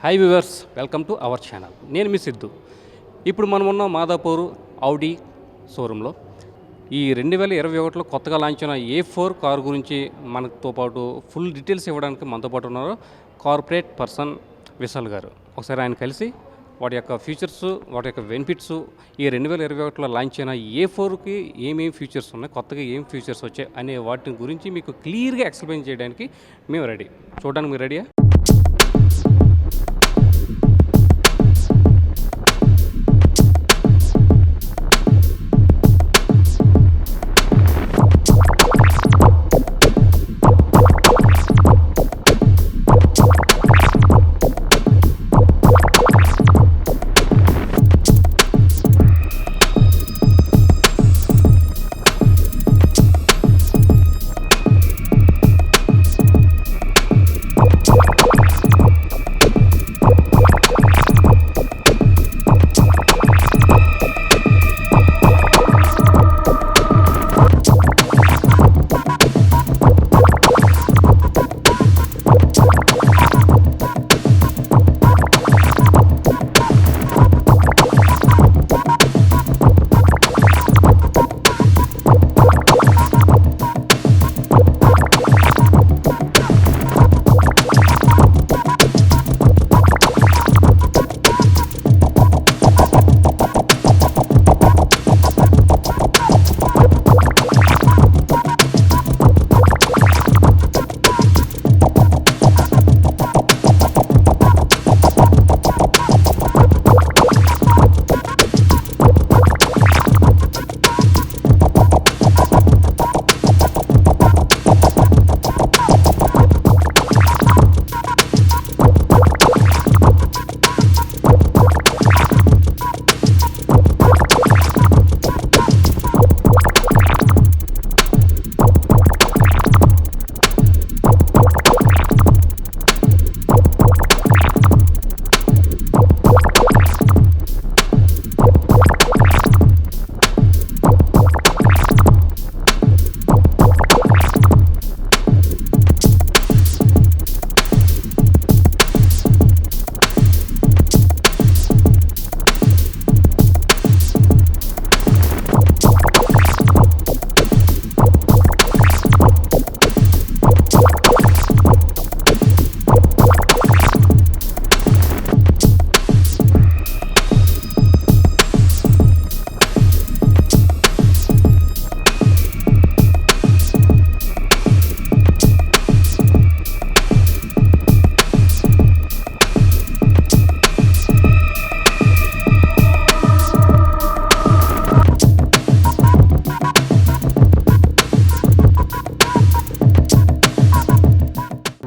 Hi viewers, welcome to our channel. నేను మీ సిద్ధు. ఇప్పుడు మనం ఉన్న మాదాపూర్ ఔడి షోరూంలో ఈ 2021లో కొత్తగా లాంచ్ అయిన A4 కారు గురించి మనతో పాటు ఫుల్ డీటెయిల్స్ ఇవ్వడానికి మనతో పాటు ఉన్నారు కార్పొరేట్ పర్సన్ విశాల్ గారు. ఒకసారి ఆయన కలిసి వాటి యొక్క ఫీచర్స్, వాటి యొక్క బెనిఫిట్స్, ఈ 2021లో లాంచ్ అయిన A4కి ఏమేమి ఫీచర్స్ ఉన్నాయి, కొత్తగా ఏం ఫీచర్స్ వచ్చాయి అనే వాటి గురించి మీకు క్లియర్గా ఎక్స్ప్లెయిన్ చేయడానికి మేము రెడీ. చూడడానికి మీరు రెడీయా?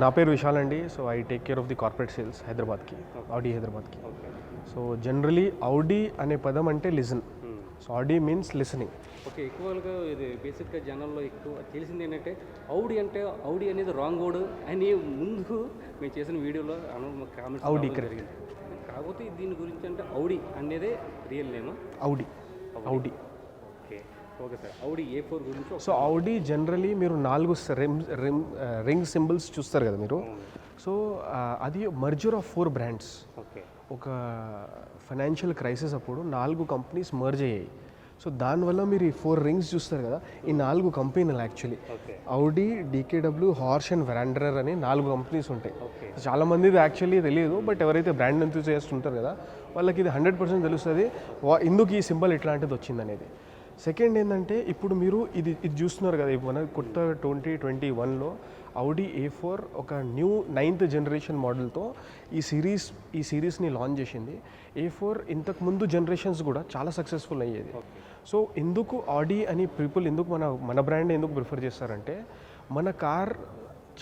నా పేరు విశాల్ అండి. So I take care of the corporate sales హైదరాబాద్కి, ఔడి హైదరాబాద్కి. సో జనరలీ ఔడి అనే పదం అంటే listen. So Audi means listening. Okay, ఎక్కువగా ఇది బేసిక్గా జనాల్లో ఎక్కువ తెలిసింది ఏంటంటే ఔడి అంటే ఔడి అనేది రాంగ్ వర్డ్ అని ముందు మేము చేసిన వీడియోలో కామెంట్స్ ఔడి జరిగింది. కాకపోతే దీని గురించి అంటే ఔడి అనేదే real name. Audi. Okay okay sir, Audi A4 గురించి. సో ఔడి జనరలీ మీరు 4 రింగ్ సింబల్స్ చూస్తారు కదా మీరు. సో అది మర్జర్ ఆఫ్ 4 బ్రాండ్స్. ఓకే, ఒక ఫైనాన్షియల్ క్రైసిస్ అప్పుడు 4 కంపెనీస్ మర్జ్ అయ్యాయి. సో దానివల్ల మీరు ఈ 4 రింగ్స్ చూస్తారు కదా, ఈ 4 కంపెనీలు యాక్చువల్లీ ఔడి, DKW, హార్ష్ అండ్ వెరాండరర్ అని 4 కంపెనీస్ ఉంటాయి. చాలామంది ఇది యాక్చువల్లీ తెలియదు, బట్ ఎవరైతే బ్రాండ్ ఎంతూజియాస్ట్ ఉంటారు కదా వాళ్ళకి ఇది 100% తెలుస్తుంది ఎందుకు ఈ సింబల్ ఎట్లాంటిది వచ్చిందనేది. సెకండ్ ఏంటంటే ఇప్పుడు మీరు ఇది చూస్తున్నారు కదా, మన కొత్త 2021లో ఔడి A4 ఒక న్యూ 9th జనరేషన్ మోడల్తో ఈ సిరీస్ని లాంచ్ చేసింది. A4 ఇంతకుముందు జనరేషన్స్ కూడా చాలా సక్సెస్ఫుల్ అయ్యేది. సో ఎందుకు ఔడి అని పీపుల్ ఎందుకు మన బ్రాండ్ ఎందుకు ప్రిఫర్ చేస్తారంటే, మన కార్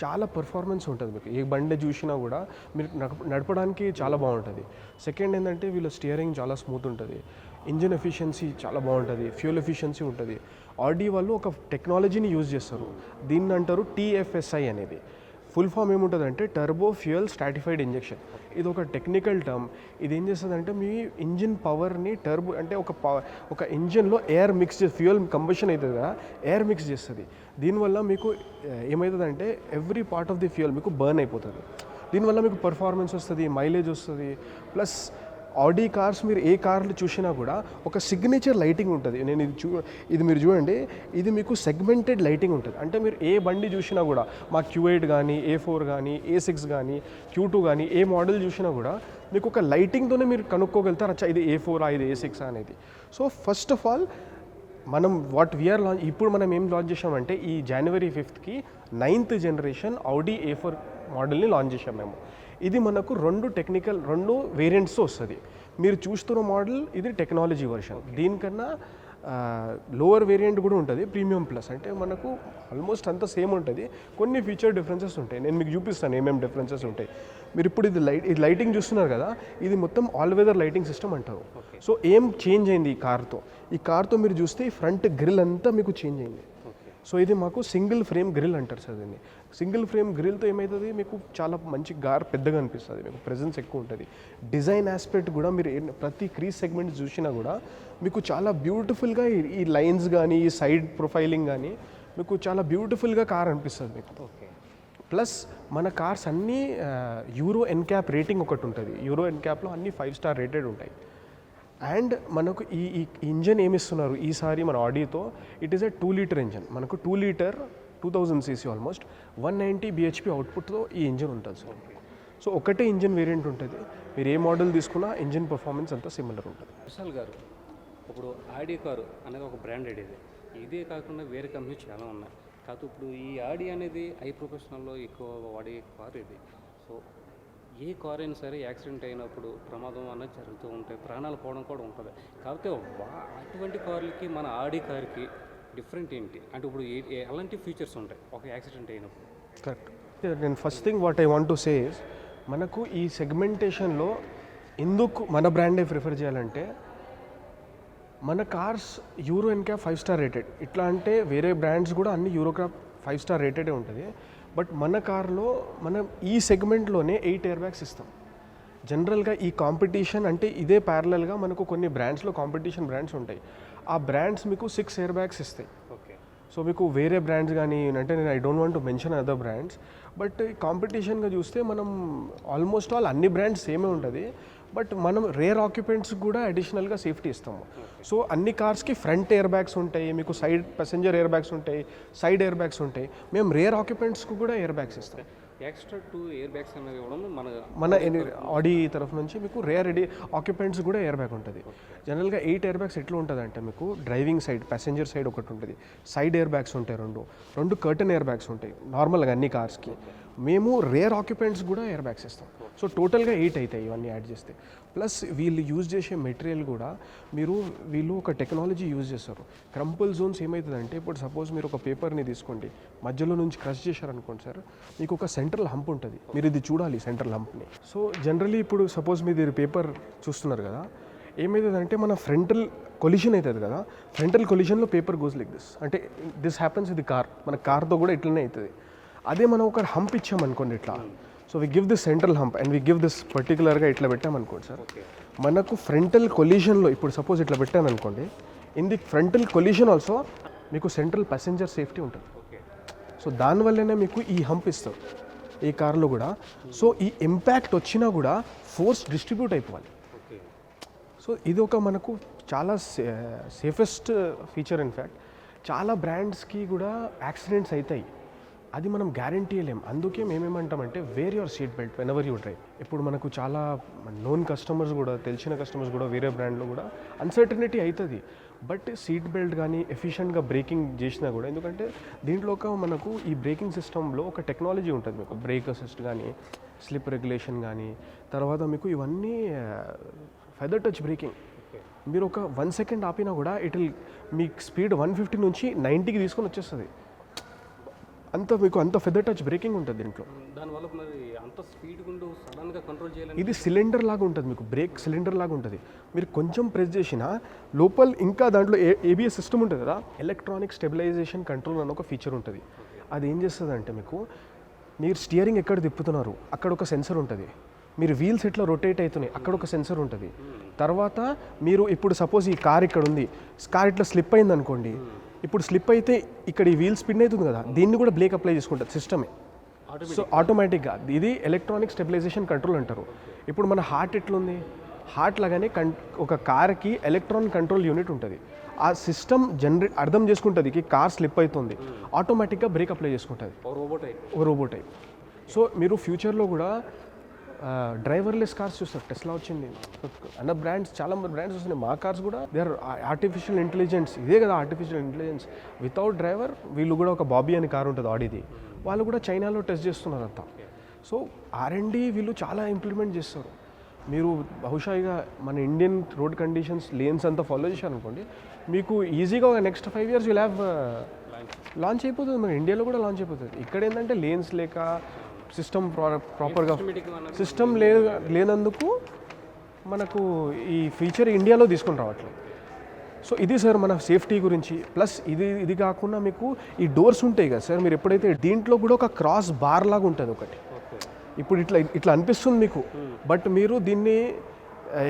చాలా పర్ఫార్మెన్స్ ఉంటుంది. మీకు ఏ బండి చూసినా కూడా మీరు నడపడానికి చాలా బాగుంటుంది. సెకండ్ ఏంటంటే వీళ్ళ స్టీరింగ్ చాలా స్మూత్ ఉంటుంది, ఇంజిన్ ఎఫిషియన్సీ చాలా బాగుంటుంది, ఫ్యూల్ ఎఫిషియన్సీ ఉంటుంది. ఆడి వాళ్ళు ఒక టెక్నాలజీని యూజ్ చేస్తారు, దీన్ని అంటారు TFSI అనేది. ఫుల్ ఫామ్ ఏముంటుందంటే టర్బో ఫ్యూయల్ స్ట్రాటిఫైడ్ ఇంజెక్షన్. ఇది ఒక టెక్నికల్ టర్మ్. ఇది ఏం చేస్తుందంటే మీ ఇంజిన్ పవర్ని టర్బో అంటే ఒక ఇంజిన్లో ఎయిర్ మిక్స్ చేసి ఫ్యూయల్ కంబషన్ అవుతుంది కదా, ఎయిర్ మిక్స్ చేస్తుంది. దీనివల్ల మీకు ఏమవుతుందంటే every part of the fuel మీకు బర్న్ అయిపోతుంది. దీనివల్ల మీకు పర్ఫార్మెన్స్ వస్తుంది, మైలేజ్ వస్తుంది. ప్లస్ ఆడీ కార్స్ మీరు ఏ కార్లు చూసినా కూడా ఒక సిగ్నేచర్ లైటింగ్ ఉంటుంది. నేను ఇది మీరు చూడండి, ఇది మీకు సెగ్మెంటెడ్ లైటింగ్ ఉంటుంది. అంటే మీరు ఏ బండి చూసినా కూడా, మా Q8 కానీ, A4 కానీ, A6 కానీ, Q2 కానీ ఏ మోడల్ చూసినా కూడా మీకు ఒక లైటింగ్తోనే మీరు కనుక్కోగలుగుతారు, అచ్చా ఇది A4 ఇది A6 అనేది. సో ఫస్ట్ ఆఫ్ ఆల్ మనం ఇప్పుడు మనం ఏం లాంచ్ చేసామంటే ఈ January 5th 9th generation Audi A4 మోడల్ని లాంచ్ చేసాం మేము. ఇది మనకు రెండు వేరియంట్స్తో వస్తుంది. మీరు చూస్తున్న మోడల్ ఇది టెక్నాలజీ వర్షన్. దీనికన్నా లోవర్ వేరియంట్ కూడా ఉంటుంది, ప్రీమియం ప్లస్. అంటే మనకు ఆల్మోస్ట్ అంతా సేమ్ ఉంటుంది, కొన్ని ఫీచర్ డిఫరెన్సెస్ ఉంటాయి. నేను మీకు చూపిస్తాను ఏమేమి డిఫరెన్సెస్ ఉంటాయి. మీరు ఇప్పుడు ఇది లైటింగ్ చూస్తున్నారు కదా, ఇది మొత్తం ఆల్ వెదర్ లైటింగ్ సిస్టమ్ అంటారు. సో ఏం చేంజ్ అయింది ఈ కార్తో మీరు చూస్తే ఈ ఫ్రంట్ గ్రిల్ అంతా మీకు చేంజ్ అయింది. సో ఇది మాకు సింగిల్ ఫ్రేమ్ గ్రిల్ అంటారు సార్. దీన్ని సింగిల్ ఫ్రేమ్ గ్రిల్తో ఏమవుతుంది, మీకు చాలా మంచి కార్ పెద్దగా అనిపిస్తుంది, మీకు ప్రెజెన్స్ ఎక్కువ ఉంటుంది. డిజైన్ ఆస్పెక్ట్ కూడా మీరు ప్రతి క్రీజ్ సెగ్మెంట్ చూసినా కూడా మీకు చాలా బ్యూటిఫుల్గా ఈ లైన్స్ కానీ, ఈ సైడ్ ప్రొఫైలింగ్ కానీ మీకు చాలా బ్యూటిఫుల్గా కార్ అనిపిస్తుంది మీకు. ప్లస్ మన కార్స్ అన్నీ యూరో ఎన్క్యాప్ రేటింగ్ ఒకటి ఉంటుంది. యూరో ఎన్క్యాప్లో అన్ని 5 స్టార్ రేటెడ్ ఉంటాయి. అండ్ మనకు ఈ ఇంజన్ ఏమిస్తున్నారు ఈసారి మన ఆడీతో, it is a 2 litre engine. మనకు 2 లీటర్ 2000 cc ఆల్మోస్ట్ 190 bhp అవుట్పుట్తో ఈ ఇంజన్ ఉంటుంది సార్. సో ఒకటే ఇంజన్ వేరియంట్ ఉంటుంది. మీరు ఏ మోడల్ తీసుకున్నా ఇంజన్ పర్ఫార్మెన్స్ అంతా సిమిలర్ ఉంటుంది. విశాల్ గారు, ఇప్పుడు ఆడీ కారు అనేది ఒక బ్రాండెడ్ ఇదే కాకుండా వేరే కంపెనీ చాలా ఉన్నాయి. కాకపోతే ఇప్పుడు ఈ ఆడీ అనేది ప్రొఫెషనల్లో ఎక్కువ వాడే కారు ఇది. సో ఏ కార్ అయినా సరే యాక్సిడెంట్ అయినప్పుడు ప్రమాదం అన్నది జరుగుతూ ఉంటాయి, ప్రాణాలు పోవడం కూడా ఉంటుంది. కాకపోతే అటువంటి కార్లకి మన ఆడీ కార్కి డిఫరెంట్ ఏంటి అంటే ఇప్పుడు ఎలాంటి ఫీచర్స్ ఉంటాయి ఒక యాక్సిడెంట్ అయినప్పుడు? కరెక్ట్. నేను first thing what I want to say is, మనకు ఈ సెగ్మెంటేషన్లో ఎందుకు మన బ్రాండే ప్రిఫర్ చేయాలంటే, మన cars euro NCAP 5 star rated. ఇట్లా అంటే వేరే బ్రాండ్స్ కూడా అన్ని యూరోక్రాప్ 5 స్టార్ రేటెడే ఉంటుంది. బట్ మన కార్లో మనం ఈ సెగ్మెంట్లోనే 8 ఎయిర్ బ్యాగ్స్ ఇస్తాం. జనరల్గా ఈ కాంపిటీషన్ అంటే ఇదే ప్యారలల్గా మనకు కొన్ని బ్రాండ్స్లో కాంపిటీషన్ బ్రాండ్స్ ఉంటాయి. ఆ బ్రాండ్స్ మీకు 6 ఎయిర్ బ్యాగ్స్ ఇస్తాయి. సో మీకు వేరే బ్రాండ్స్ కానీ అంటే నేను I don't want to mention other brands, but కాంపిటీషన్గా చూస్తే మనం ఆల్మోస్ట్ ఆల్ అన్ని బ్రాండ్స్ సేమే ఉంటుంది. బట్ మనం రేర్ ఆక్యుపెంట్స్ కూడా అడిషనల్గా సేఫ్టీ ఇస్తాము. సో అన్ని కార్స్కి ఫ్రంట్ ఎయిర్ బ్యాగ్స్ ఉంటాయి, మీకు సైడ్ ప్యాసింజర్ ఎయిర్ బ్యాగ్స్ ఉంటాయి, సైడ్ ఎయిర్ బ్యాగ్స్ ఉంటాయి. మేము రేర్ ఆక్యుపెంట్స్కి కూడా ఎయిర్ బ్యాగ్స్ ఇస్తాం. ఎక్స్ట్రా 2 ఎయిర్ బ్యాగ్స్ అనేవి ఇవ్వడం మన ఆడీ తరఫు నుంచి మీకు రేర్ ఆక్యుపెంట్స్ కూడా ఎయిర్ బ్యాగ్ ఉంటుంది. జనరల్గా 8 ఎయిర్ బ్యాగ్స్ ఎట్లా ఉంటుంది అంటే, మీకు డ్రైవింగ్ సైడ్ ప్యాసింజర్ సైడ్ ఒకటి ఉంటుంది, సైడ్ ఎయిర్ బ్యాగ్స్ ఉంటాయి, రెండు కర్టన్ ఎయిర్ బ్యాగ్స్ ఉంటాయి నార్మల్గా అన్ని కార్స్కి. మేము రేర్ ఆక్యుపెంట్స్ కూడా ఎయిర్ బ్యాగ్స్ ఇస్తాం. సో టోటల్గా 8 అవుతాయి ఇవన్నీ యాడ్ చేస్తే. ప్లస్ వీళ్ళు యూజ్ చేసే మెటీరియల్ కూడా వీళ్ళు ఒక టెక్నాలజీ యూజ్ చేస్తారు. క్రంపుల్ జోన్స్ ఏమవుతుందంటే, ఇప్పుడు సపోజ్ మీరు ఒక పేపర్ని తీసుకోండి, మధ్యలో నుంచి క్రష్ చేశారనుకోండి సార్, మీకు ఒక సెంట్రల్ హంప్ ఉంటుంది. మీరు ఇది చూడాలి సెంట్రల్ హంప్ని. సో జనరలీ ఇప్పుడు సపోజ్ మీరు పేపర్ చూస్తున్నారు కదా, ఏమవుతుందంటే మన ఫ్రంటల్ కొలిషన్ అవుతుంది కదా, ఫ్రంటల్ కొలిషన్లో పేపర్ గోస్ లైక్ దిస్. అంటే దిస్ హ్యాపెన్స్ విత్ కార్. మన కార్తో కూడా ఇట్లనే అవుతుంది. అదే మనం ఒక హంప్ ఇచ్చామనుకోండి ఇట్లా, so we give this central hump and we give this పర్టికులర్గా ఇట్లా పెట్టామనుకోండి సార్, మనకు ఫ్రంటల్ కొలిషన్లో ఇప్పుడు సపోజ్ ఇట్లా పెట్టామనుకోండి, in the frontal collision also మీకు సెంట్రల్ ప్యాసింజర్ సేఫ్టీ ఉంటుంది. సో దానివల్లనే మీకు ఈ హంప్ ఇస్తారు ఈ కార్లో కూడా. సో ఈ ఇంపాక్ట్ వచ్చినా కూడా ఫోర్స్ డిస్ట్రిబ్యూట్ అయిపోవాలి. సో ఇది ఒక మనకు చాలా సేఫెస్ట్ ఫీచర్. ఇన్ఫ్యాక్ట్ చాలా బ్రాండ్స్కి కూడా యాక్సిడెంట్స్ అవుతాయి, అది మనం గ్యారంటీ ఇవ్వలేం. అందుకే మేమేమంటామంటే wear your seat belt whenever you drive. ఇప్పుడు మనకు చాలా నోన్ కస్టమర్స్ కూడా, తెలిసిన కస్టమర్స్ కూడా వేరే బ్రాండ్లో కూడా అన్సర్టనిటీ అవుతుంది. బట్ సీట్ బెల్ట్ కానీ ఎఫిషియెంట్గా బ్రేకింగ్ చేసినా కూడా, ఎందుకంటే దీంట్లో మనకు ఈ బ్రేకింగ్ సిస్టంలో ఒక టెక్నాలజీ ఉంటుంది. మీకు బ్రేక్ అసిస్ట్ కానీ, స్లిప్ రెగ్యులేషన్ కానీ, తర్వాత మీకు ఇవన్నీ ఫెదర్ టచ్ బ్రేకింగ్. మీరు ఒక 1 సెకండ్ ఆపినా కూడా మీ స్పీడ్ 150 నుంచి 90కి తీసుకొని వచ్చేస్తుంది. మీకు అంత ఫెదర్ టచ్ బ్రేకింగ్ ఉంటుంది దీంట్లో. దానివల్ల మరి అంత స్పీడ్ ఉంటూ సడన్గా కంట్రోల్ చేయాలి. ఇది సిలిండర్ లాగా ఉంటుంది, మీకు బ్రేక్ సిలిండర్ లాగా ఉంటుంది. మీరు కొంచెం ప్రెస్ చేసినా లోపల ఇంకా దాంట్లో ఏబిఎస్ సిస్టమ్ ఉంటుంది కదా, ఎలక్ట్రానిక్ స్టెబిలైజేషన్ కంట్రోల్ అని ఒక ఫీచర్ ఉంటుంది. అది ఏం చేస్తుంది అంటే, మీకు మీరు స్టియరింగ్ ఎక్కడ తిప్పుతున్నారు అక్కడ ఒక సెన్సర్ ఉంటుంది, మీరు వీల్స్ ఎట్లా రొటేట్ అవుతున్నాయి అక్కడ ఒక సెన్సర్ ఉంటుంది. తర్వాత మీరు ఇప్పుడు సపోజ్ ఈ కార్ ఇక్కడ ఉంది, కార్ ఇట్లా స్లిప్ అయింది అనుకోండి, ఇప్పుడు స్లిప్ అయితే ఇక్కడ ఈ వీల్ స్పిన్ అవుతుంది కదా, దీన్ని కూడా బ్రేక్ అప్లై చేసుకుంటుంది సిస్టమే. సో ఆటోమేటిక్గా ఇది ఎలక్ట్రానిక్ స్టెబిలైజేషన్ కంట్రోల్ అంటారు. ఇప్పుడు మన హార్ట్ ఎట్లుంది, హార్ట్ లాగానే ఒక కార్కి ఎలక్ట్రానిక్ కంట్రోల్ యూనిట్ ఉంటుంది. ఆ సిస్టమ్ అర్థం చేసుకుంటుంది కి కార్ స్లిప్ అవుతుంది, ఆటోమేటిక్గా బ్రేక్ అప్లై చేసుకుంటుంది, రోబోట్ టైప్. సో మీరు ఫ్యూచర్లో కూడా డ్రైవర్లెస్ కార్స్ చూస్తారు. టెస్లా వచ్చింది, అన్న బ్రాండ్స్, చాలా బ్రాండ్స్ వస్తున్నాయి. మా కార్స్ కూడా దే ఆర్ ఆర్టిఫిషియల్ ఇంటెలిజెన్స్. ఇదే కదా ఆర్టిఫిషియల్ ఇంటెలిజెన్స్. వితౌట్ డ్రైవర్ వీళ్ళు కూడా ఒక బాబీ అని కార్ ఉంటుంది ఆడిది, వాళ్ళు కూడా చైనాలో టెస్ట్ చేస్తున్నారు అంతా. సో R&D వీళ్ళు చాలా ఇంప్లిమెంట్ చేస్తారు. మీరు బహుశా ఇక మన ఇండియన్ రోడ్ కండిషన్స్ లేన్స్ అంతా ఫాలో చేశారనుకోండి, మీకు ఈజీగా ఒక next 5 years will have launch అయిపోతుంది. మన ఇండియాలో కూడా లాంచ్ అయిపోతుంది. ఇక్కడ ఏంటంటే లేన్స్ లేక సిస్టమ్ ప్రాపర్గా సిస్టమ్ లేనందుకు మనకు ఈ ఫీచర్ ఇండియాలో తీసుకొని రావట్లేదు. సో ఇది సార్ మన సేఫ్టీ గురించి. ప్లస్ ఇది కాకుండా మీకు ఈ డోర్స్ ఉంటాయి కదా సార్, మీరు ఎప్పుడైతే దీంట్లో కూడా ఒక క్రాస్ బార్ లాగా ఉంటుంది ఒకటి. ఇప్పుడు ఇట్లా అనిపిస్తుంది మీకు, బట్ మీరు దీన్ని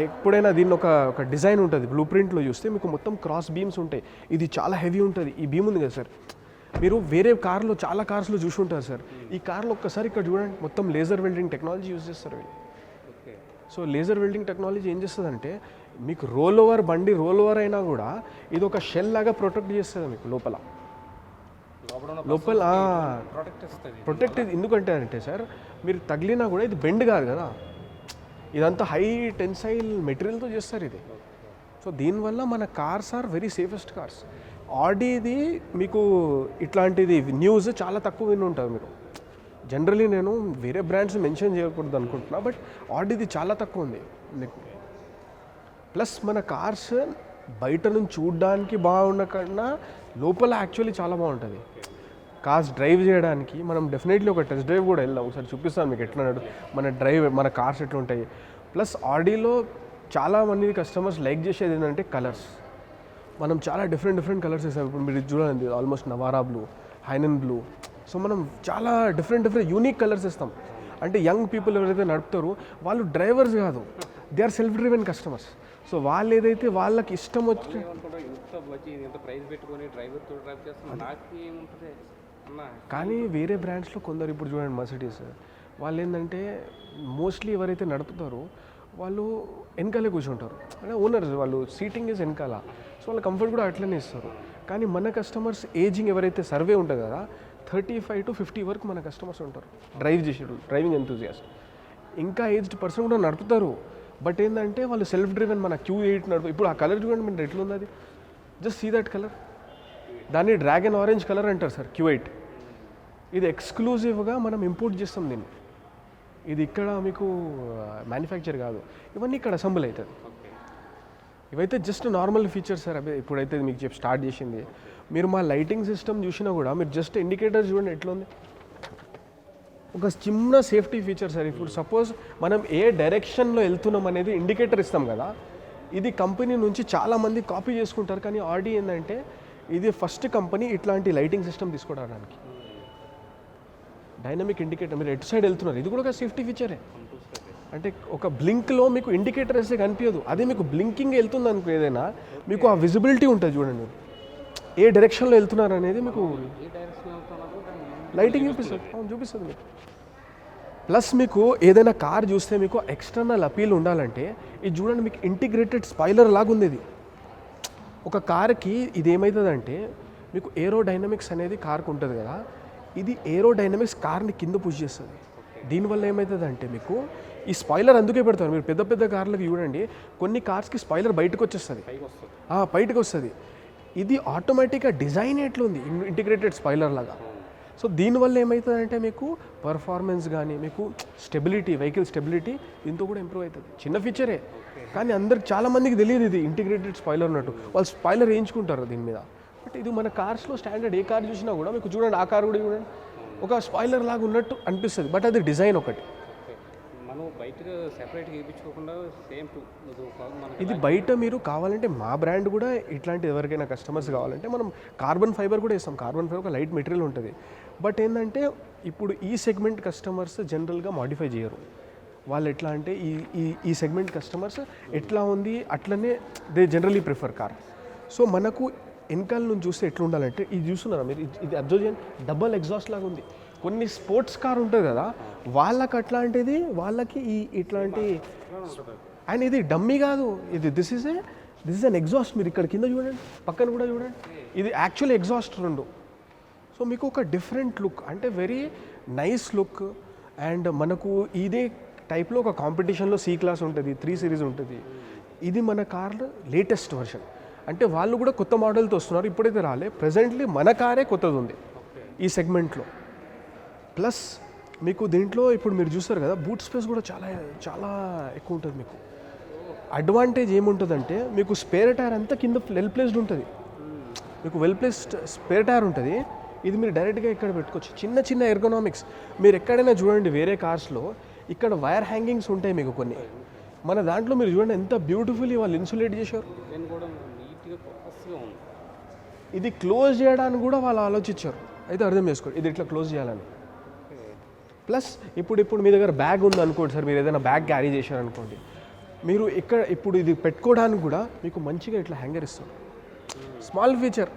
ఎప్పుడైనా దీన్ని ఒక డిజైన్ ఉంటుంది, బ్లూ ప్రింట్లో చూస్తే మీకు మొత్తం క్రాస్ బీమ్స్ ఉంటాయి. ఇది చాలా హెవీ ఉంటుంది. ఈ బీమ్ ఉంది కదా సార్, మీరు వేరే కార్లో చాలా కార్స్లో చూసి ఉంటారు సార్. ఈ కార్లో ఒక్కసారి ఇక్కడ చూడండి, మొత్తం లేజర్ వెల్డింగ్ టెక్నాలజీ యూజ్ చేస్తారు వీళ్ళు. సో లేజర్ వెల్డింగ్ టెక్నాలజీ ఏం చేస్తుందంటే మీకు బండి రోల్ ఓవర్ అయినా కూడా ఇది ఒక షెల్ లాగా ప్రొటెక్ట్ చేస్తుంది మీకు లోపల ప్రొటెక్ట్. ఎందుకంటే అంటే సార్ మీరు తగిలినా కూడా ఇది బెండ్ కాదు కదా, ఇదంతా హై టెన్సైల్ మెటీరియల్తో చేస్తారు ఇది. సో దీనివల్ల మన cars are very safest cars. ఆడీది మీకు ఇట్లాంటిది న్యూస్ చాలా తక్కువ విని ఉంటుంది మీరు. జనరలీ నేను వేరే బ్రాండ్స్ మెన్షన్ చేయకూడదు అనుకుంటున్నా, బట్ ఆడీది చాలా తక్కువ ఉంది. ప్లస్ మన కార్స్ బయట నుంచి చూడడానికి బాగున్న కన్నా లోపల యాక్చువల్లీ చాలా బాగుంటుంది. కార్స్ డ్రైవ్ చేయడానికి మనం డెఫినెట్లీ ఒక టెస్ట్ డ్రైవ్ కూడా వెళ్దాం, ఒకసారి చూపిస్తాను మీకు ఎట్లా మన కార్స్ ఎట్లా ఉంటాయి. ప్లస్ ఆడీలో చాలా మంది కస్టమర్స్ లైక్ చేసేది ఏంటంటే కలర్స్. మనం చాలా డిఫరెంట్ కలర్స్ వేసాం. ఇప్పుడు మీరు చూడండి, almost Navara blue, Hainan blue. So మనం చాలా డిఫరెంట్ యూనిక్ కలర్స్ ఇస్తాం. అంటే యంగ్ పీపుల్ ఎవరైతే నడుపుతారో వాళ్ళు డ్రైవర్స్ కాదు, they are self driven customers. So వాళ్ళు ఏదైతే వాళ్ళకి ఇష్టం వచ్చి కానీ వేరే బ్రాండ్స్లో కొందరు ఇప్పుడు చూడండి మర్సిడీస్ వాళ్ళు ఏంటంటే మోస్ట్లీ ఎవరైతే నడుపుతారో వాళ్ళు వెనకాలే కూర్చుంటారు. అంటే ఓనర్స్ వాళ్ళు సీటింగ్ ఇస్ వెనకాల, సో వాళ్ళ కంఫర్ట్ కూడా అట్లనే ఇస్తారు. కానీ మన కస్టమర్స్ ఏజింగ్ ఎవరైతే సర్వే ఉంటుంది కదా 35 to 50 వరకు మన కస్టమర్స్ ఉంటారు డ్రైవింగ్ ఎంతూజియాస్ట్. ఇంకా ఏజ్డ్ పర్సన్ కూడా నడుపుతారు, బట్ ఏంటంటే వాళ్ళు సెల్ఫ్ డ్రివెన్. మన Q8 ఇప్పుడు ఆ కలర్ చూడండి మీరు ఎట్లా ఉంది, అది జస్ట్ సీ దట్ కలర్. దాన్ని డ్రాగన్ ఆరెంజ్ కలర్ అంటారు సార్ Q8. ఇది ఎక్స్క్లూజివ్గా మనం ఇంపోర్ట్ చేస్తాం దీన్ని. ఇది ఇక్కడ మీకు మ్యానుఫ్యాక్చర్ కాదు, ఇవన్నీ ఇక్కడ అసెంబుల్ అవుతుంది. ఇవైతే జస్ట్ నార్మల్ ఫీచర్స్ సార్. అవి ఇప్పుడైతే మీకు స్టార్ట్ చేసింది. మీరు మా లైటింగ్ సిస్టమ్ చూసినా కూడా మీరు జస్ట్ ఇండికేటర్స్ చూడండి ఎట్లా ఉంది. ఒక చిన్న సేఫ్టీ ఫీచర్ సార్. ఇప్పుడు సపోజ్ మనం ఏ డైరెక్షన్లో వెళ్తున్నాం అనేది ఇండికేటర్ ఇస్తాం కదా, ఇది కంపెనీ నుంచి చాలామంది కాపీ చేసుకుంటారు. కానీ ఆడి ఏంటంటే ఇది ఫస్ట్ కంపెనీ ఇట్లాంటి లైటింగ్ సిస్టమ్ తీసుకోవడానికి. డైనమిక్ ఇండికేటర్, మీరు ఎటు సైడ్ వెళ్తున్నారు, ఇది కూడా ఒక సేఫ్టీ ఫీచరే. అంటే ఒక బ్లింక్లో మీకు ఇండికేటర్ వేస్తే కనిపించదు, అదే మీకు బ్లింకింగ్ వెళ్తుంది అనుకో ఏదైనా, మీకు ఆ విజిబిలిటీ ఉంటుంది. చూడండి ఏ డైరెక్షన్లో వెళ్తున్నారు అనేది మీకు లైటింగ్ చూపిస్తుంది మీకు. ప్లస్ మీకు ఏదైనా కార్ చూస్తే మీకు ఎక్స్టర్నల్ అపీల్ ఉండాలంటే ఇది చూడండి, మీకు ఇంటిగ్రేటెడ్ స్పాయిలర్ లాగా ఉంది ఇది. ఒక కార్కి ఇది ఏమవుతుందంటే మీకు ఏరోడైనమిక్స్ అనేది కార్కి ఉంటుంది కదా, ఇది ఏరోడైనమిక్స్ కార్ని కింద పుష్ చేస్తుంది. దీనివల్ల ఏమవుతుందంటే మీకు ఈ స్పాయిలర్ అందుకే పెడతారు. మీరు పెద్ద కార్లకు చూడండి, కొన్ని కార్స్కి స్పాయిలర్ బయటకు వచ్చేస్తుంది, బయటకు వస్తుంది. ఇది ఆటోమేటిక్గా డిజైన్ ఎట్లుంది ఇంటిగ్రేటెడ్ స్పాయిలర్ లాగా. సో దీనివల్ల ఏమవుతుందంటే మీకు పర్ఫార్మెన్స్ కానీ మీకు స్టెబిలిటీ, వెహికల్ స్టెబిలిటీ దీంతో కూడా ఇంప్రూవ్ అవుతుంది. చిన్న ఫీచరే కానీ అందరికి చాలామందికి తెలియదు ఇది ఇంటిగ్రేటెడ్ స్పాయిలర్ ఉన్నట్టు. వాళ్ళు స్పాయిలర్ వేయించుకుంటారు దీని మీద. బట్ ఇది మన కార్స్లో స్టాండర్డ్. ఏ కార్ చూసినా కూడా మీకు చూడండి, ఆ కార్ కూడా చూడండి ఒక స్పాయిలర్ లాగా ఉన్నట్టు అనిపిస్తుంది, బట్ అది డిజైన్ ఒకటి. ఇది బయట మీరు కావాలంటే మా బ్రాండ్ కూడా ఇట్లాంటి ఎవరికైనా కస్టమర్స్ కావాలంటే మనం కార్బన్ ఫైబర్ కూడా ఇస్తాం. కార్బన్ ఫైబర్ ఒక లైట్ మెటీరియల్ ఉంటుంది. బట్ ఏంటంటే ఇప్పుడు ఈ సెగ్మెంట్ కస్టమర్స్ జనరల్గా మాడిఫై చేయరు. వాళ్ళు ఎట్లా అంటే ఈ సెగ్మెంట్ కస్టమర్స్ ఎట్లా ఉంది అట్లనే they generally prefer car. So మనకు వెనకాల నుంచి చూస్తే ఎట్లా ఉండాలంటే ఇది చూస్తున్నారా మీరు, ఇది అబ్జర్వ్ చేయండి, డబల్ ఎగ్జాస్ట్ లాగా ఉంది. కొన్ని స్పోర్ట్స్ కార్ ఉంటుంది కదా, వాళ్ళకి అట్లాంటిది, వాళ్ళకి ఇట్లాంటి. అండ్ ఇది డమ్మీ కాదు, ఇది దిస్ ఇస్ అన్ ఎగ్జాస్ట్. మీరు ఇక్కడ కింద చూడండి, పక్కన కూడా చూడండి, ఇది యాక్చువల్ ఎగ్జాస్ట్ రెండు. సో మీకు ఒక డిఫరెంట్ లుక్, అంటే వెరీ నైస్ లుక్. అండ్ మనకు ఇదే టైప్లో ఒక కాంపిటీషన్లో C క్లాస్ ఉంటుంది, 3 సిరీస్ ఉంటుంది. ఇది మన కార్ లేటెస్ట్ వర్షన్. అంటే వాళ్ళు కూడా కొత్త మోడల్తో వస్తున్నారు, ఇప్పుడైతే రాలే. ప్రజెంట్లీ మన కారే కొత్తది ఉంది ఈ సెగ్మెంట్లో. ప్లస్ మీకు దీంట్లో ఇప్పుడు మీరు చూస్తారు కదా, బూట్ స్పేస్ కూడా చాలా చాలా ఎక్కువ ఉంటుంది. మీకు అడ్వాంటేజ్ ఏముంటుందంటే, మీకు స్పేర్ టైర్ అంతా కింద వెల్ ప్లేస్డ్ ఉంటుంది. మీకు వెల్ ప్లేస్డ్ స్పేర్ టైర్ ఉంటుంది. ఇది మీరు డైరెక్ట్గా ఇక్కడ పెట్టుకోవచ్చు. చిన్న చిన్న ఎర్గోనామిక్స్ మీరు ఎక్కడైనా చూడండి, వేరే కార్స్లో ఇక్కడ వైర్ హ్యాంగింగ్స్ ఉంటాయి మీకు కొన్ని. మన దాంట్లో మీరు చూడండి ఎంత బ్యూటిఫుల్లీ వాళ్ళు ఇన్సులేట్ చేశారు. ఇది క్లోజ్ చేయడానికి కూడా వాళ్ళు ఆలోచించారు. అయితే అర్థం చేసుకోండి, ఇది ఇట్లా క్లోజ్ చేయాలని. ప్లస్ ఇప్పుడు మీ దగ్గర బ్యాగ్ ఉంది అనుకోండి సార్, మీరు ఏదైనా బ్యాగ్ క్యారీ చేశారనుకోండి, మీరు ఇక్కడ ఇప్పుడు ఇది పెట్టుకోవడానికి కూడా మీకు మంచిగా ఇట్లా హ్యాంగర్ ఇస్తారు. స్మాల్ ఫీచర్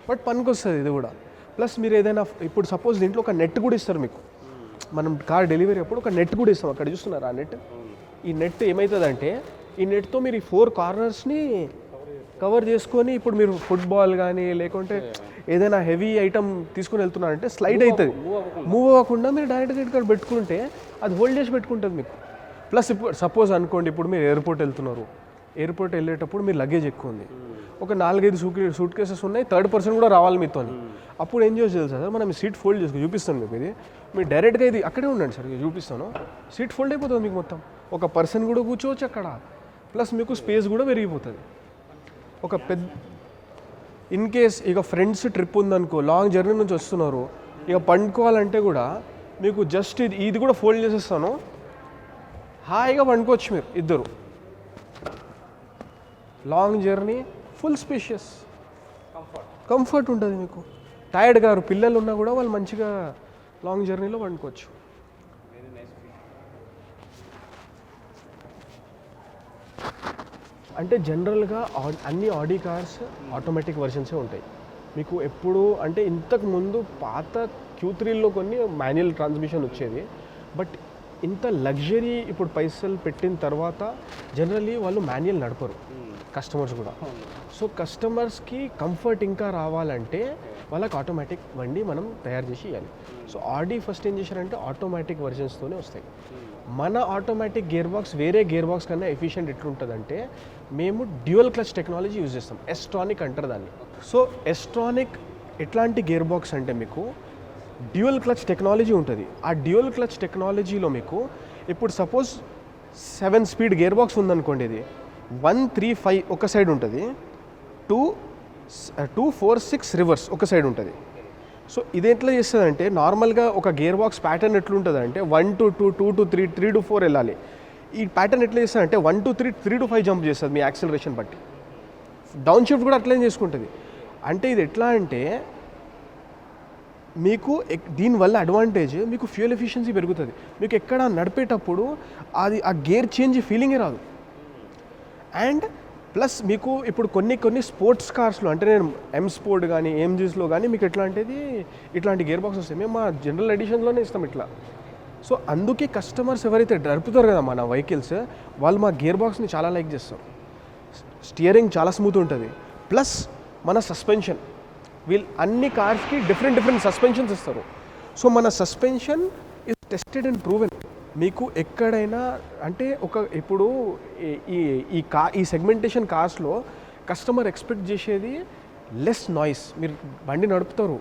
బట్ పనికొస్తుంది ఇది కూడా. ప్లస్ మీరు ఏదైనా ఇప్పుడు సపోజ్ దీంట్లో ఒక నెట్ కూడా ఇస్తారు మీకు. మనం కార్ డెలివరీ అప్పుడు ఒక నెట్ కూడా ఇస్తాం. అక్కడ చూస్తున్నారు ఆ నెట్. ఈ నెట్ ఏమవుతుందంటే, ఈ నెట్తో మీరు ఈ 4 కార్నర్స్ని కవర్ చేసుకొని, ఇప్పుడు మీరు ఫుట్బాల్ కానీ లేకుంటే ఏదైనా హెవీ ఐటమ్ తీసుకుని వెళ్తున్నారంటే స్లైడ్ అవుతుంది, మూవ్ అవ్వకుండా మీరు డైరెక్ట్గా ఇక్కడ పెట్టుకుంటే అది హోల్డ్ చేసి పెట్టుకుంటుంది మీకు. ప్లస్ ఇప్పుడు సపోజ్ అనుకోండి, ఇప్పుడు మీరు ఎయిర్పోర్ట్ వెళ్తున్నారు, ఎయిర్పోర్ట్ వెళ్ళేటప్పుడు మీరు లగేజ్ ఎక్కువ ఉంది, ఒక 4-5 సూట్ కేసెస్ ఉన్నాయి, థర్డ్ పర్సన్ కూడా రావాలి మీతో. అప్పుడు ఏం చేయాలి సార్, మనం సీట్ ఫోల్డ్ చేసుకుని చూపిస్తాను మీకు. ఇది మీరు డైరెక్ట్గా ఇది అక్కడే ఉండండి సార్, ఇది చూపిస్తాను. సీట్ ఫోల్డ్ అయిపోతుంది మీకు మొత్తం. ఒక పర్సన్ కూడా కూర్చోవచ్చు అక్కడ. ప్లస్ మీకు స్పేస్ కూడా పెరిగిపోతుంది. ఒక పెద్ద ఇన్ కేస్ ఇక ఫ్రెండ్స్ ట్రిప్ ఉందనుకో, లాంగ్ జర్నీ నుంచి వస్తున్నారు, ఇక పండుకోవాలంటే కూడా మీకు జస్ట్ ఇది కూడా ఫోల్డ్ చేసేస్తాను, హాయిగా పండుకోవచ్చు మీరు ఇద్దరు. Long journey full spacious, comfort ఉంటుంది మీకు. టైర్డ్ గారు పిల్లలు ఉన్నా కూడా వాళ్ళు మంచిగా లాంగ్ జర్నీలో పండుకోవచ్చు. అంటే జనరల్గా అన్ని ఆడీ కార్స్ ఆటోమేటిక్ వర్షన్సే ఉంటాయి మీకు ఎప్పుడు. అంటే ఇంతకు ముందు పాత Q3లో కొన్ని మాన్యువల్ ట్రాన్స్మిషన్ వచ్చేది. బట్ ఇంత లగ్జరీ ఇప్పుడు పైసలు పెట్టిన తర్వాత జనరల్లీ వాళ్ళు మాన్యువల్ నడపరు కస్టమర్స్ కూడా. సో కస్టమర్స్కి కంఫర్ట్ ఇంకా రావాలంటే వాళ్ళకి ఆటోమేటిక్ బండి మనం తయారు చేసి ఇవ్వాలి. సో ఆడీ ఫస్ట్ ఏం చేశారంటే ఆటోమేటిక్ వర్జన్స్తోనే వస్తాయి. మన ఆటోమేటిక్ గేర్ బాక్స్ వేరే గేర్ బాక్స్ కన్నా ఎఫిషియెంట్ ఎట్లుంటుందంటే, మేము డ్యూయల్ క్లచ్ టెక్నాలజీ యూజ్ చేస్తాం. ఎస్ట్రానిక్ అంటారు దాన్ని. సో ఎస్ట్రానిక్ ఎట్లాంటి గేర్ బాక్స్ అంటే మీకు డ్యూయల్ క్లచ్ టెక్నాలజీ ఉంటుంది. ఆ డ్యూయల్ క్లచ్ టెక్నాలజీలో మీకు ఇప్పుడు సపోజ్ 7 స్పీడ్ గేర్ బాక్స్ ఉందనుకోండి, ఇది 1, 3, 5 ఒక సైడ్ ఉంటుంది, 2, 4, 6 రివర్స్ ఒక సైడ్ ఉంటుంది. సో ఇది ఎట్లా చేస్తుందంటే, నార్మల్గా ఒక గేర్ బాక్స్ ప్యాటర్న్ ఎట్లుంటుంది అంటే 1 to 2, 2 to 3, 3 to 4 వెళ్ళాలి. ఈ ప్యాటర్న్ ఎట్లా చేస్తుందంటే 1 to 3, 3 to 5 జంప్ చేస్తుంది మీ యాక్సిలరేషన్ బట్టి. డౌన్ షిఫ్ట్ కూడా అట్లనే చేసుకుంటుంది. అంటే ఇది ఎట్లా అంటే మీకు దీనివల్ల అడ్వాంటేజ్, మీకు ఫ్యూయల్ ఎఫిషియన్సీ పెరుగుతుంది. మీకు ఎక్కడ నడిపేటప్పుడు అది ఆ గేర్ చేంజ్ ఫీలింగే రాదు. అండ్ ప్లస్ మీకు ఇప్పుడు కొన్ని స్పోర్ట్స్ కార్స్లో, అంటే నేను M స్పోర్ట్ కానీ AMGస్లో కానీ మీకు ఇట్లాంటి గేర్ బాక్స్ వస్తాయి. మేము మా జనరల్ ఎడిషన్లోనే ఇస్తాం ఇట్లా. సో అందుకే కస్టమర్స్ ఎవరైతే నడుపుతారు కదా మన వెహికల్స్, వాళ్ళు మా గేర్ బాక్స్ని చాలా లైక్ చేస్తారు. స్టియరింగ్ చాలా స్మూత్ ఉంటుంది. ప్లస్ మన సస్పెన్షన్, వీళ్ళు అన్ని కార్స్కి డిఫరెంట్ సస్పెన్షన్స్ ఇస్తారు. సో మన suspension is tested and proven. మీకు ఎక్కడైనా అంటే ఇప్పుడు ఈ సెగ్మెంటేషన్ కార్స్లో కస్టమర్ ఎక్స్పెక్ట్ చేసేది లెస్ నాయిస్. మీరు బండి నడుపుతారు,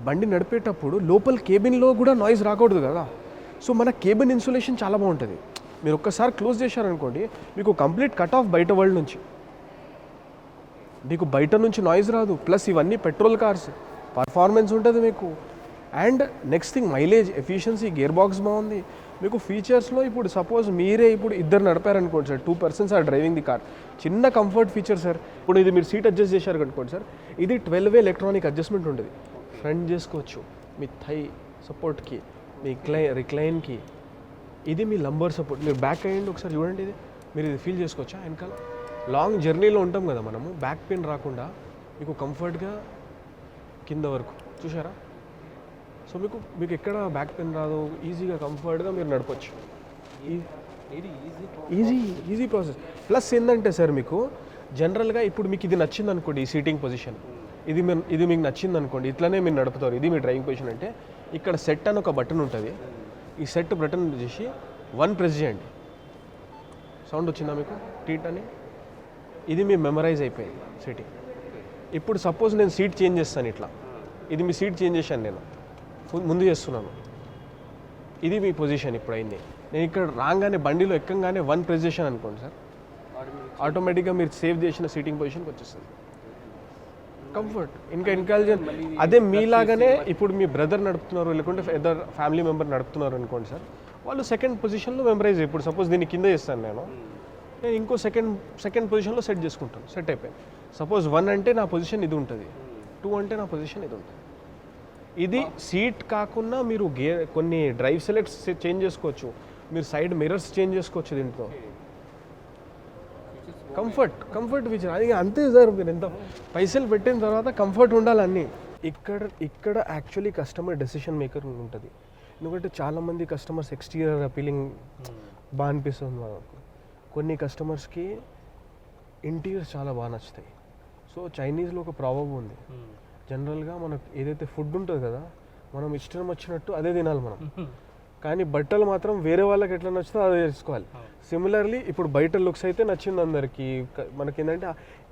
బండి నడిపేటప్పుడు లోపల కేబిన్లో కూడా నాయిస్ రాకూడదు కదా. సో మన కేబిన్ ఇన్సులేషన్ చాలా బాగుంటుంది. మీరు ఒక్కసారి క్లోజ్ చేశారనుకోండి, మీకు కంప్లీట్ కట్ ఆఫ్ బయట వరల్డ్ నుంచి, మీకు బయట నుంచి నాయిస్ రాదు. ప్లస్ ఇవన్నీ పెట్రోల్ కార్స్, పర్ఫార్మెన్స్ ఉంటుంది మీకు. And next thing mileage, efficiency, gear box బాగుంది. మీకు ఫీచర్స్లో ఇప్పుడు సపోజ్ మీరే ఇప్పుడు ఇద్దరు నడిపారనుకోండి sir, 2 persons are driving the car, చిన్న కంఫర్ట్ ఫీచర్ సార్. ఇప్పుడు ఇది మీరు సీట్ అడ్జస్ట్ చేశారు అనుకోండి సార్, ఇది 12-way ఎలక్ట్రానిక్ అడ్జస్ట్మెంట్ ఉంటుంది. ఫ్రంట్ చేసుకోవచ్చు, మీ థై సపోర్ట్కి, మీ రిక్లైన్కి, ఇది మీ లంబర్ సపోర్ట్. మీరు బ్యాక్ అయ్యండి ఒకసారి చూడండి, ఇది మీరు ఇది ఫీల్ చేసుకోవచ్చా వెనకాల. లాంగ్ జర్నీలో ఉంటాం కదా మనము, బ్యాక్ పెయిన్ రాకుండా మీకు కంఫర్ట్గా కింద వరకు చూసారా. సో మీకు ఎక్కడ బ్యాక్ పెయిన్ రాదు, ఈజీగా కంఫర్ట్గా మీరు నడపచ్చు. Easy process. ప్లస్ ఏంటంటే సార్ మీకు జనరల్గా ఇప్పుడు మీకు ఇది నచ్చింది అనుకోండి, ఈ సీటింగ్ పొజిషన్ ఇది మీకు నచ్చింది అనుకోండి, ఇట్లనే మీరు నడుపుతారు, ఇది మీ డ్రైవింగ్ పొజిషన్ అంటే ఇక్కడ సెట్ అని ఒక బటన్ ఉంటుంది. ఈ సెట్ బటన్ చేసి 1 ప్రెస్ చేయండి. సౌండ్ వచ్చిందా మీకు టీట్ అని? ఇది మీ మెమరైజ్ అయిపోయింది సీటింగ్. ఇప్పుడు సపోజ్ నేను సీట్ చేంజ్ చేస్తాను ఇట్లా, ఇది మీ సీట్ చేంజ్ చేశాను నేను ముందు చేస్తున్నాను, ఇది మీ పొజిషన్ ఇప్పుడు అయింది. నేను ఇక్కడ రాగానే బండిలో ఎక్కగానే 1 ప్రెస్ చేశాను అనుకోండి సార్, ఆటోమేటిక్గా మీరు సేవ్ చేసిన సీటింగ్ పొజిషన్కి వచ్చేస్తుంది. కంఫర్ట్ ఇంకా ఇంటెలిజెంట్. అదే మీలాగానే ఇప్పుడు మీ బ్రదర్ నడుపుతున్నారు, లేకుంటే ఎదర్ ఫ్యామిలీ మెంబర్ నడుపుతున్నారు అనుకోండి సార్, వాళ్ళు సెకండ్ పొజిషన్లో మెమరైజ్. ఇప్పుడు సపోజ్ దీన్ని కింద చేస్తాను నేను ఇంకో సెకండ్ పొజిషన్లో సెట్ చేసుకుంటాను, సెట్ అయిపోయింది. సపోజ్ 1 అంటే నా పొజిషన్ ఇది ఉంటుంది, 2 అంటే నా పొజిషన్ ఇది ఉంటుంది. ఇది సీట్ కాకుండా మీరు కొన్ని డ్రైవ్ సెలెక్ట్స్ చేంజ్ చేసుకోవచ్చు, మీరు సైడ్ మిర్రర్స్ చేంజ్ చేసుకోవచ్చు దీంట్లో. కంఫర్ట్ ఫీచర్ అది అంతే సార్. మీరు ఎంత పైసలు పెట్టిన తర్వాత కంఫర్ట్ ఉండాలి అన్నీ. ఇక్కడ యాక్చువల్లీ కస్టమర్ డెసిషన్ మేకర్ ఉంటుంది. ఎందుకంటే చాలామంది కస్టమర్స్ ఎక్స్టీరియర్ అపీలింగ్ బాగా అనిపిస్తుంది మనకు, కొన్ని కస్టమర్స్కి ఇంటీరియర్స్ చాలా బాగా నచ్చుతాయి. సో చైనీస్లో ఒక ప్రాబ్లం ఉంది, జనరల్గా మనకు ఏదైతే ఫుడ్ ఉంటుంది కదా, మనం ఇష్టం వచ్చినట్టు అదే తినాలి మనం, కానీ బట్టలు మాత్రం వేరే వాళ్ళకి ఎట్లా నచ్చుతో అదే చేసుకోవాలి. సిమిలర్లీ ఇప్పుడు బయట లుక్స్ అయితే నచ్చింది అందరికీ, మనకి ఏంటంటే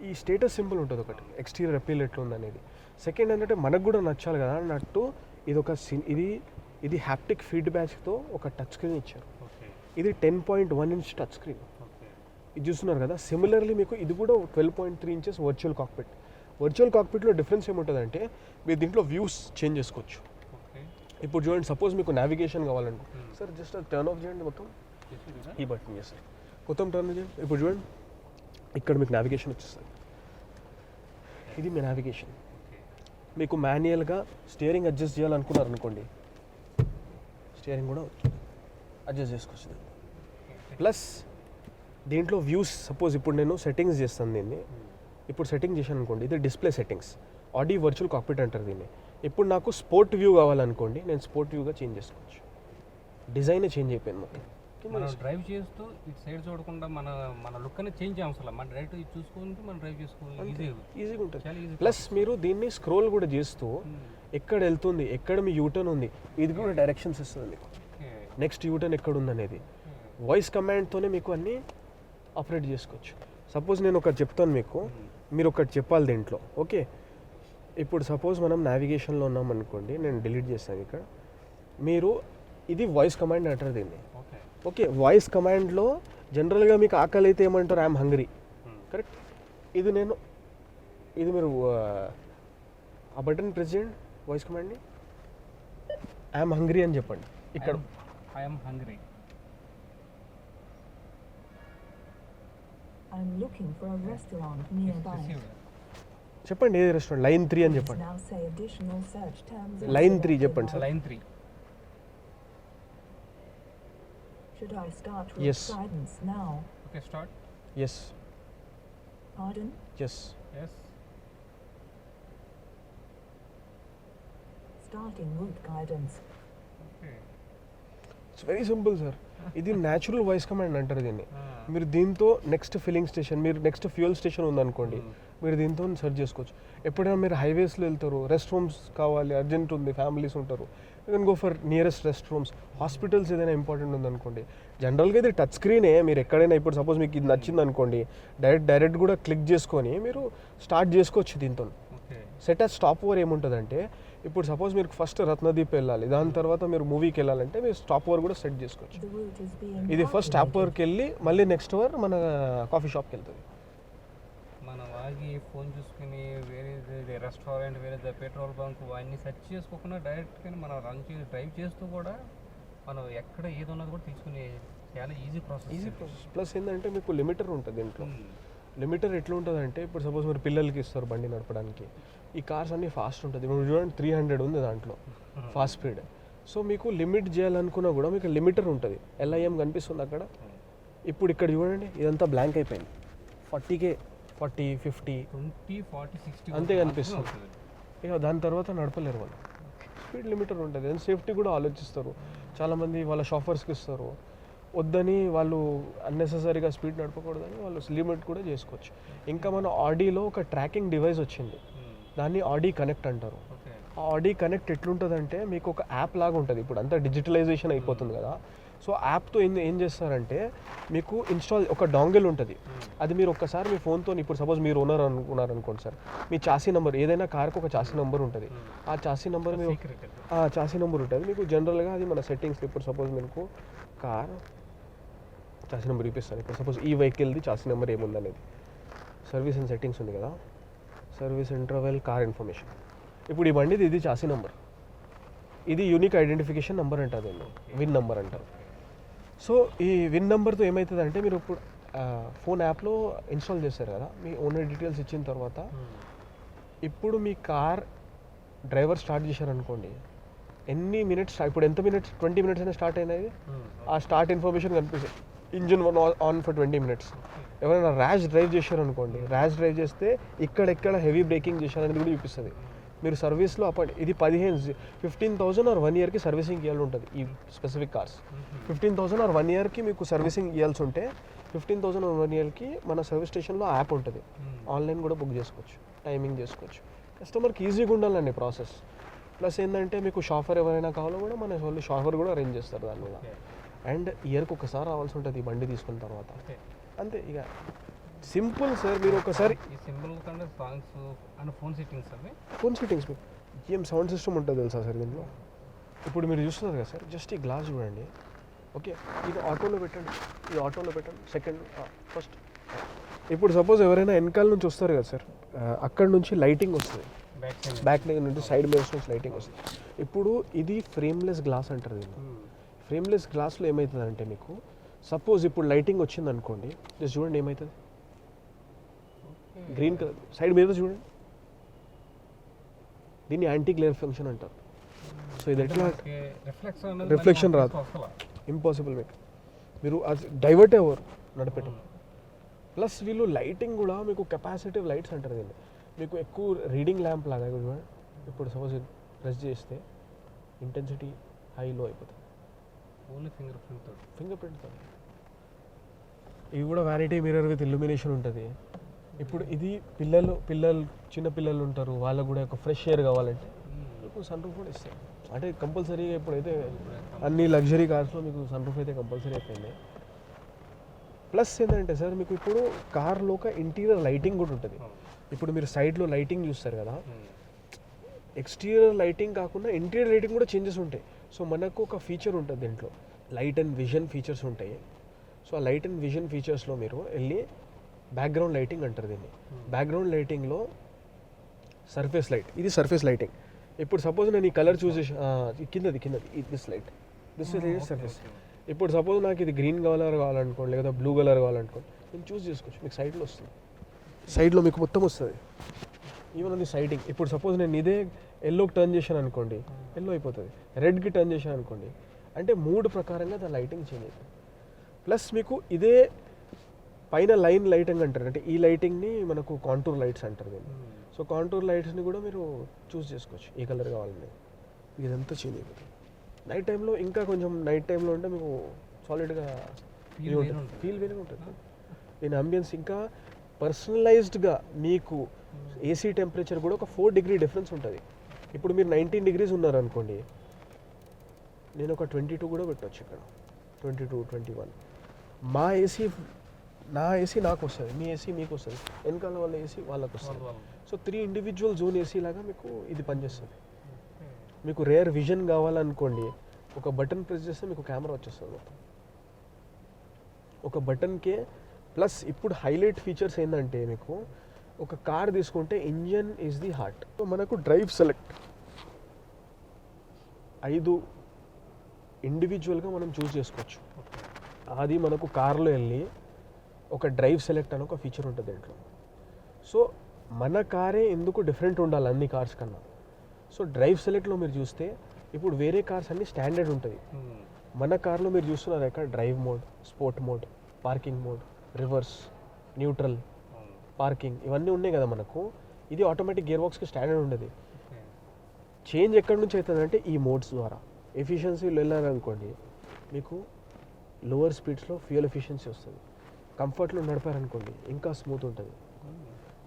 ఈ స్టేటస్ సింపుల్ ఉంటుంది ఒకటి, ఎక్స్టీరియర్ అపీల్ ఎట్లా ఉంది అనేది. సెకండ్ ఏంటంటే మనకు కూడా నచ్చాలి కదా అన్నట్టు ఇది హ్యాప్టిక్ ఫీడ్బ్యాక్తో ఒక టచ్ స్క్రీన్ ఇచ్చారు. ఇది 10.1 ఇంచ్ టచ్ స్క్రీన్, ఇది చూస్తున్నారు కదా. సిమిలర్లీ మీకు ఇది కూడా 12.3 ఇంచెస్ వర్చువల్ కాక్పిట్. వర్చువల్ కాక్పిట్లో డిఫరెన్స్ ఏముంటుందంటే మీరు దీంట్లో వ్యూస్ చేంజ్ చేసుకోవచ్చు. ఇప్పుడు చూడండి, సపోజ్ మీకు నావిగేషన్ కావాలండి సార్, జస్ట్ టర్న్ ఆఫ్ చేయండి మొత్తం, ఈ బటన్ చేస్తారు మొత్తం టర్న్ చేయండి. ఇప్పుడు చూడండి, ఇక్కడ మీకు నావిగేషన్ వచ్చేస్తుంది, ఇది మీ నావిగేషన్. మీకు మాన్యువల్గా స్టీరింగ్ అడ్జస్ట్ చేయాలనుకున్నారు అనుకోండి, స్టీరింగ్ కూడా అడ్జస్ట్ చేసుకోవచ్చు. ప్లస్ దీంట్లో వ్యూస్, సపోజ్ ఇప్పుడు నేను సెట్టింగ్స్ చేస్తాను దీన్ని, ఇప్పుడు సెట్టింగ్ చేశాను అనుకోండి, ఇది డిస్ప్లే సెట్టింగ్స్, ఆడి వర్చువల్ కాక్పిట్ అంటారు దీన్ని. ఇప్పుడు నాకు స్పోర్ట్ వ్యూ కావాలనుకోండి, నేను స్పోర్ట్ వ్యూగా చేంజ్ చేసుకోవచ్చు. డిజైన్ చేంజ్ అయిపోయింది మొత్తం. మనం డ్రైవ్ చేస్తూ ఇటు సైడ్ చూడకుండా మన లుక్ అనేది చేంజ్ అవసరం, మన డైరెక్ట్ ఇది చూసుకుంటూ మనం డ్రైవ్ చేసుకోవాలి, ఈజీగా ఉంటుంది. ప్లస్ మీరు దీన్ని స్క్రోల్ కూడా చేస్తూ ఎక్కడ వెళ్తుంది, ఎక్కడ మీ యూటర్న్ ఉంది, ఇది కూడా డైరెక్షన్స్ ఇస్తుంది మీకు, నెక్స్ట్ యూటర్న్ ఎక్కడ ఉంది అనేది. వాయిస్ కమాండ్తోనే మీకు అన్నీ ఆపరేట్ చేసుకోవచ్చు. సపోజ్ నేను ఒకటి చెప్తాను మీకు, మీరు ఒకటి చెప్పాలి దీంట్లో. ఓకే, ఇప్పుడు సపోజ్ మనం నావిగేషన్లో ఉన్నాం అనుకోండి, నేను డిలీట్ చేస్తాను ఇక్కడ, మీరు ఇది వాయిస్ కమాండ్ అంటారు దీన్ని. ఓకే, వాయిస్ కమాండ్లో జనరల్గా మీకు ఆకలి అయితే ఏమంటారు, ఐఎమ్ హంగ్రీ, కరెక్ట్. ఇది మీరు ఆ బటన్ ప్రెస్ చేయండి, వాయిస్ కమాండ్ని ఐఎమ్ హంగ్రీ అని చెప్పండి. ఇక్కడ I'm hungry, I'm looking for a restaurant nearby. చెప్పండి ఏది రెస్టారెంట్, లైన్ 3 అని చెప్పండి. Now say additional search terms. Line 3 చెప్పండి sir. Line 3. Should I start with Yes. guidance now? Okay, start. Yes Pardon? Yes yes. Starting with guidance. Okay. It's very simple sir. ఇది natural voice command అంటారు దీన్ని. మీరు దీంతో next filling station, మీరు next fuel station ఉందనుకోండి, మీరు దీంతో search చేసుకోవచ్చు. ఎప్పుడైనా మీరు హైవేస్లో వెళ్తారు, రెస్ట్ రూమ్స్ కావాలి, అర్జెంట్ ఉంది, ఫ్యామిలీస్ ఉంటారు, you can go for nearest rest rooms. Hospitals ఏదైనా ఇంపార్టెంట్ ఉందనుకోండి, జనరల్గా ఇది టచ్ స్క్రీనే. మీరు ఎక్కడైనా ఇప్పుడు సపోజ్ మీకు ఇది నచ్చింది అనుకోండి, డైరెక్ట్ కూడా క్లిక్ చేసుకొని మీరు స్టార్ట్ చేసుకోవచ్చు దీంతో. సెట్ అస్ స్టాప్ ఓవర్ ఏముంటుందంటే, ఇప్పుడు సపోజ్ మీరు ఫస్ట్ రత్నదీప్ వెళ్ళాలి, దాని తర్వాత మీరు మూవీకి వెళ్ళాలంటే మీరు స్టాప్ ఓవర్ కూడా సెట్ చేసుకోవచ్చు. The route is being ఇది ఫస్ట్ స్టాప్ ఓవర్కి వెళ్ళి మళ్ళీ నెక్స్ట్ ఓవర్ మన కాఫీ షాప్కి వెళ్తుంది. మనం ఆగి ఫోన్ చూసుకుని వేరే రెస్టారెంట్, వేరే పెట్రోల్ బంక్ అన్నీ సెర్చ్ చేసుకోకుండా డైరెక్ట్గా మనం డ్రైవ్ చేస్తూ కూడా మనం ఎక్కడ ఏది ఉన్నది కూడా తీసుకుని చాలా ఈజీ ప్రాసెస్. ప్లస్ ఏంటంటే మీకు లిమిటర్ ఉంటుంది దీంట్లో. లిమిటర్ ఎట్లా ఉంటుంది అంటే, ఇప్పుడు సపోజ్ మీరు పిల్లలకి ఇస్తారు బండి నడపడానికి, ఈ కార్స్ అన్నీ ఫాస్ట్ ఉంటుంది. ఇప్పుడు చూడండి 300 ఉంది దాంట్లో ఫాస్ట్ స్పీడ్. సో మీకు లిమిట్ చేయాలనుకున్నా కూడా మీకు లిమిటర్ ఉంటుంది, LIM కనిపిస్తుంది అక్కడ. ఇప్పుడు ఇక్కడ చూడండి, ఇదంతా బ్లాంక్ అయిపోయింది, 40K 40 50 20 40 60 అంతే కనిపిస్తుంది. ఇక దాని తర్వాత నడపలేరు వాళ్ళు. స్పీడ్ లిమిటర్ ఉంటుంది అండ్ సేఫ్టీ కూడా ఆలోచిస్తారు. చాలామంది వాళ్ళ షాఫర్స్కి ఇస్తారు, వద్దని వాళ్ళు అన్నెసెసరీగా స్పీడ్ నడపకూడదని వాళ్ళు లిమిట్ కూడా చేసుకోవచ్చు. ఇంకా మన ఆడీలో ఒక ట్రాకింగ్ డివైస్ వచ్చింది, దాన్ని ఆడీ కనెక్ట్ అంటారు. ఆ ఆడీ కనెక్ట్ ఎట్లుంటుందంటే మీకు ఒక యాప్ లాగా ఉంటుంది. ఇప్పుడు అంతా డిజిటలైజేషన్ అయిపోతుంది కదా, సో యాప్తో ఏం చేస్తారంటే మీకు ఇన్స్టాల్ ఒక డాంగిల్ ఉంటుంది, అది మీరు ఒక్కసారి మీ ఫోన్తో, ఇప్పుడు సపోజ్ మీరు ఓనర్ అనుకోండి సార్, మీ చాసీ నెంబర్ ఏదైనా కార్కి ఒక చాసీ నెంబర్ ఉంటుంది, ఆ చాసీ నెంబర్ మీరు చాసీ నెంబర్ ఉంటుంది మీకు జనరల్గా అది మన సెట్టింగ్స్. ఇప్పుడు సపోజ్ మీకు కార్ చాసీ నెంబర్ చూపిస్తాను. ఇప్పుడు సపోజ్ ఈ వెహికల్ది చాసీ నెంబర్ ఏముందనేది సర్వీస్ అండ్ సెట్టింగ్స్ ఉంది కదా, సర్వీస్ ఇంటర్వెల్ కార్ ఇన్ఫర్మేషన్. ఇప్పుడు ఈ బండిది ఇది చాసీ నెంబర్, ఇది యూనిక్ ఐడెంటిఫికేషన్ నెంబర్ అంటారు, దీన్ని విన్ నెంబర్ అంటారు. సో ఈ విన్ నెంబర్తో ఏమవుతుందంటే మీరు ఇప్పుడు ఫోన్ యాప్లో ఇన్స్టాల్ చేస్తారు కదా, మీ ఓనర్ డీటెయిల్స్ ఇచ్చిన తర్వాత ఇప్పుడు మీ కార్ డ్రైవర్ స్టార్ట్ చేశారనుకోండి, ఎన్ని మినిట్స్, ఇప్పుడు ఎంత మినిట్స్, 20 మినిట్స్ అయినా స్టార్ట్ అయినది, ఆ స్టార్ట్ ఇన్ఫర్మేషన్ కనిపిస్తుంది. Engine on for 20 minutes. ఎవరైనా ర్యాష్ డ్రైవ్ చేశారనుకోండి, ర్యాష్ డ్రైవ్ చేస్తే ఇక్కడెక్కడ హెవీ బ్రేకింగ్ చేశారనేది కూడా చూపిస్తుంది. మీరు సర్వీస్లో అప్పుడు ఇది 15,000 ఆర్ 1 ఇయర్కి సర్వీసింగ్ ఇవ్వాలి ఉంటుంది. ఈ స్పెసిఫిక్ కార్స్ 15,000 ఆర్ 1 ఇయర్కి మీకు సర్వీసింగ్ ఇవ్వాల్సి ఉంటే 15,000 ఆర్ 1 ఇయర్కి మన సర్వీస్ స్టేషన్లో యాప్ ఉంటుంది, ఆన్లైన్ కూడా బుక్ చేసుకోవచ్చు, టైమింగ్ చేసుకోవచ్చు. కస్టమర్కి ఈజీగా ఉండాలండి ప్రాసెస్. ప్లస్ ఏంటంటే మీకు షాఫర్ ఎవరైనా కావాలో కూడా మన వాళ్ళు షాఫర్ కూడా అరేంజ్ చేస్తారు దాని మీద. అండ్ ఇయర్కి ఒకసారి రావాల్సి ఉంటుంది ఈ బండి తీసుకున్న తర్వాత, అంతే. ఇక సింపుల్ సార్. మీరు ఒకసారి ఫోన్ సెట్టింగ్స్ మీకు ఏం సౌండ్ సిస్టమ్ ఉంటుంది తెలుసా సార్ దీంట్లో. ఇప్పుడు మీరు చూస్తున్నారు కదా సార్, జస్ట్ ఈ గ్లాస్ చూడండి. ఓకే, ఇది ఆటోలో పెట్టండి, ఇది ఆటోలో పెట్టండి, సెకండ్ ఫస్ట్. ఇప్పుడు సపోజ్ ఎవరైనా వెనకాల నుంచి వస్తారు కదా సార్, అక్కడ నుంచి లైటింగ్ వస్తుంది, బ్యాక్ నుంచి సైడ్ మిరర్స్ నుంచి లైటింగ్ వస్తుంది. ఇప్పుడు ఇది ఫ్రేమ్లెస్ గ్లాస్ అంటారు దీన్ని. ఫ్రేమ్లెస్ గ్లాస్లో ఏమవుతుందంటే మీకు సపోజ్ ఇప్పుడు లైటింగ్ వచ్చింది అనుకోండి, జస్ట్ చూడండి ఏమవుతుంది, గ్రీన్ కలర్ సైడ్ మీద చూడండి, దీన్ని యాంటీ గ్లేర్ ఫంక్షన్ అంటారు. సో ఇది ఎట్లా రిఫ్లెక్షన్ రాదు, ఇంపాసిబుల్. మీరు అది డైవర్ట్ అవ్వరు నడిపెట్టం. ప్లస్ వీళ్ళు లైటింగ్ కూడా మీకు కెపాసిటివ్ లైట్స్ అంటారు దీన్ని. మీకు ఎక్కువ రీడింగ్ ల్యాంప్ లాగా చూడండి, ఇప్పుడు సపోజ్ ప్రెస్ చేస్తే ఇంటెన్సిటీ హైలో అయిపోతుంది, ఓన్లీ ఫింగర్ ప్రింట్తో. ఇవి కూడా వ్యానిటీ మిర్రర్ విత్ ఇల్యూమినేషన్ ఉంటుంది. ఇప్పుడు ఇది పిల్లలు చిన్న పిల్లలు ఉంటారు, వాళ్ళకు కూడా ఒక ఫ్రెష్ ఎయిర్ కావాలంటే మీకు సన్ రూఫ్ కూడా ఇస్తారు. అంటే కంపల్సరీగా ఇప్పుడైతే అన్ని లగ్జరీ కార్స్లో మీకు సన్ రూఫ్ అయితే కంపల్సరీ అయిపోయింది. ప్లస్ ఏంటంటే సార్ మీకు ఇప్పుడు కార్లో ఒక ఇంటీరియర్ లైటింగ్ కూడా ఉంటుంది. ఇప్పుడు మీరు సైడ్లో లైటింగ్ చూస్తారు కదా, ఎక్స్టీరియర్ లైటింగ్ కాకుండా ఇంటీరియర్ లైటింగ్ కూడా చేంజెస్ ఉంటాయి. సో మనకు ఒక ఫీచర్ ఉంటుంది దీంట్లో, లైట్ అండ్ విజన్ ఫీచర్స్ ఉంటాయి. సో ఆ లైట్ అండ్ విజన్ ఫీచర్స్లో మీరు వెళ్ళి బ్యాక్గ్రౌండ్ లైటింగ్ అంటారు దీన్ని. బ్యాక్గ్రౌండ్ లైటింగ్లో సర్ఫేస్ లైట్, ఇది సర్ఫేస్ లైటింగ్. ఇప్పుడు సపోజ్ నేను ఈ కలర్ చూస్ చేసి కిందది this light, this is surface. ఇప్పుడు సపోజ్ నాకు ఇది గ్రీన్ కలర్ కావాలనుకోండి, లేదా బ్లూ కలర్ కావాలనుకోండి, నేను చూస్ చేసుకోవచ్చు. మీకు సైడ్లో వస్తుంది, సైడ్లో మీకు మొత్తం వస్తుంది, ఈవెన్ అది సైడింగ్. ఇప్పుడు సపోజ్ నేను ఇదే ఎల్లోకి టర్న్ చేశాను అనుకోండి, ఎల్లో అయిపోతుంది. రెడ్కి టర్న్ చేశాను అనుకోండి, అంటే మూడు ప్రకారంగా దాని లైటింగ్ చేంజ్ అవుతుంది. ప్లస్ మీకు ఇదే పైన లైన్ లైటింగ్ అంటారు, అంటే ఈ లైటింగ్ని మనకు కాంటూర్ లైట్స్ అంటారు దీన్ని. సో కాంటూర్ లైట్స్ని కూడా మీరు చూస్ చేసుకోవచ్చు, ఏ కలర్ కావాలని. ఇదంతా చేంజ్ అయిపోతుంది. నైట్ టైంలో ఇంకా కొంచెం, నైట్ టైంలో అంటే మీకు సాలిడ్గా ఫీల్ వేరే ఉంటుంది. దీని అంబియన్స్ ఇంకా పర్సనలైజ్డ్గా మీకు ఏసీ టెంపరేచర్ కూడా ఒక 4 డిగ్రీ డిఫరెన్స్ ఉంటుంది. ఇప్పుడు మీరు 19 డిగ్రీస్ ఉన్నారనుకోండి, నేను ఒక 22 కూడా పెట్టవచ్చు ఇక్కడ, 22, 21. నా ఏసీ నాకు వస్తుంది, మీ ఏసీ మీకు వస్తుంది, వెనకాల వాళ్ళ ఏసీ వాళ్ళకు వస్తుంది. సో 3 ఇండివిజువల్ జోన్ ఏసీ లాగా మీకు ఇది పనిచేస్తుంది. మీకు రేర్ విజన్ కావాలనుకోండి, ఒక బటన్ ప్రెస్ చేస్తే మీకు కెమెరా వచ్చేస్తుంది మొత్తం ఒక బటన్కే. ప్లస్ ఇప్పుడు హైలైట్ ఫీచర్స్ ఏంటంటే మీకు ఒక కార్ తీసుకుంటే engine is the heart. So మనకు డ్రైవ్ సెలెక్ట్ 5 ఇండివిజువల్గా మనం చూస్ చేసుకోవచ్చు. అది మనకు కార్లో వెళ్ళి ఒక డ్రైవ్ సెలెక్ట్ అని ఒక ఫీచర్ ఉంటుంది దీంట్లో. సో మన కారే ఎందుకు డిఫరెంట్ ఉండాలి అన్ని కార్స్ కన్నా. సో డ్రైవ్ సెలెక్ట్లో మీరు చూస్తే ఇప్పుడు వేరే కార్స్ అన్ని స్టాండర్డ్ ఉంటుంది, మన కార్లో మీరు చూస్తున్నారు ఇక్కడ drive mode, sport mode, parking mode, reverse, neutral, parking, ఇవన్నీ ఉన్నాయి కదా మనకు. ఇది ఆటోమేటిక్ గేర్ బాక్స్కి స్టాండర్డ్ ఉండేది. చేంజ్ ఎక్కడి నుంచి అవుతుందంటే ఈ మోడ్స్ ద్వారా. ఎఫిషియన్సీలో వెళ్ళారనుకోండి మీకు లోవర్ స్పీడ్స్లో ఫ్యూయల్ ఎఫిషియన్సీ వస్తుంది. కంఫర్ట్లో నడిపారనుకోండి ఇంకా స్మూత్ ఉంటుంది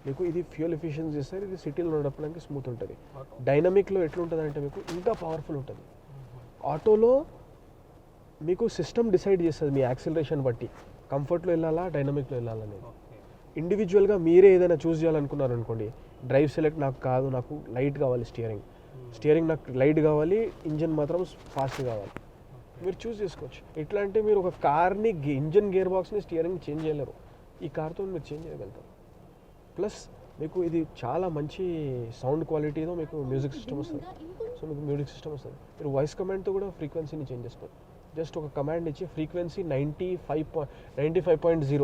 మీకు. ఇది ఫ్యూయల్ ఎఫిషియన్సీ చేస్తారు, ఇది సిటీలో నడపడానికి స్మూత్ ఉంటుంది. డైనమిక్లో ఎట్లుంటుంది అంటే మీకు ఇంకా పవర్ఫుల్ ఉంటుంది. ఆటోలో మీకు సిస్టమ్ డిసైడ్ చేస్తుంది మీ యాక్సిలరేషన్ బట్టి కంఫర్ట్లో వెళ్ళాలా డైనమిక్లో వెళ్ళాలనేది. ఇండివిజువల్గా మీరే ఏదైనా చూస్ చేయాలనుకున్నారు అనుకోండి, డ్రైవ్ సెలెక్ట్ నాకు కాదు, నాకు లైట్ కావాలి, స్టీరింగ్ నాకు లైట్ కావాలి, ఇంజన్ మాత్రం ఫాస్ట్ కావాలి, మీరు చూస్ చేసుకోవచ్చు. ఎట్లా అంటే మీరు ఒక కార్ని ఇంజన్ గేర్ బాక్స్ని స్టీరింగ్ చేంజ్ చేయలేరు, ఈ కార్తో మీరు చేంజ్ చేయగలుగుతారు. ప్లస్ మీకు ఇది చాలా మంచి సౌండ్ క్వాలిటీతో మీకు మ్యూజిక్ సిస్టమ్ వస్తుంది. సో మీకు మ్యూజిక్ సిస్టమ్ వస్తుంది. మీరు వాయిస్ కమాండ్తో కూడా ఫ్రీక్వెన్సీని చేంజ్ చేసుకోవచ్చు. జస్ట్ ఒక కమాండ్ ఇచ్చి ఫ్రీక్వెన్సీ 95.0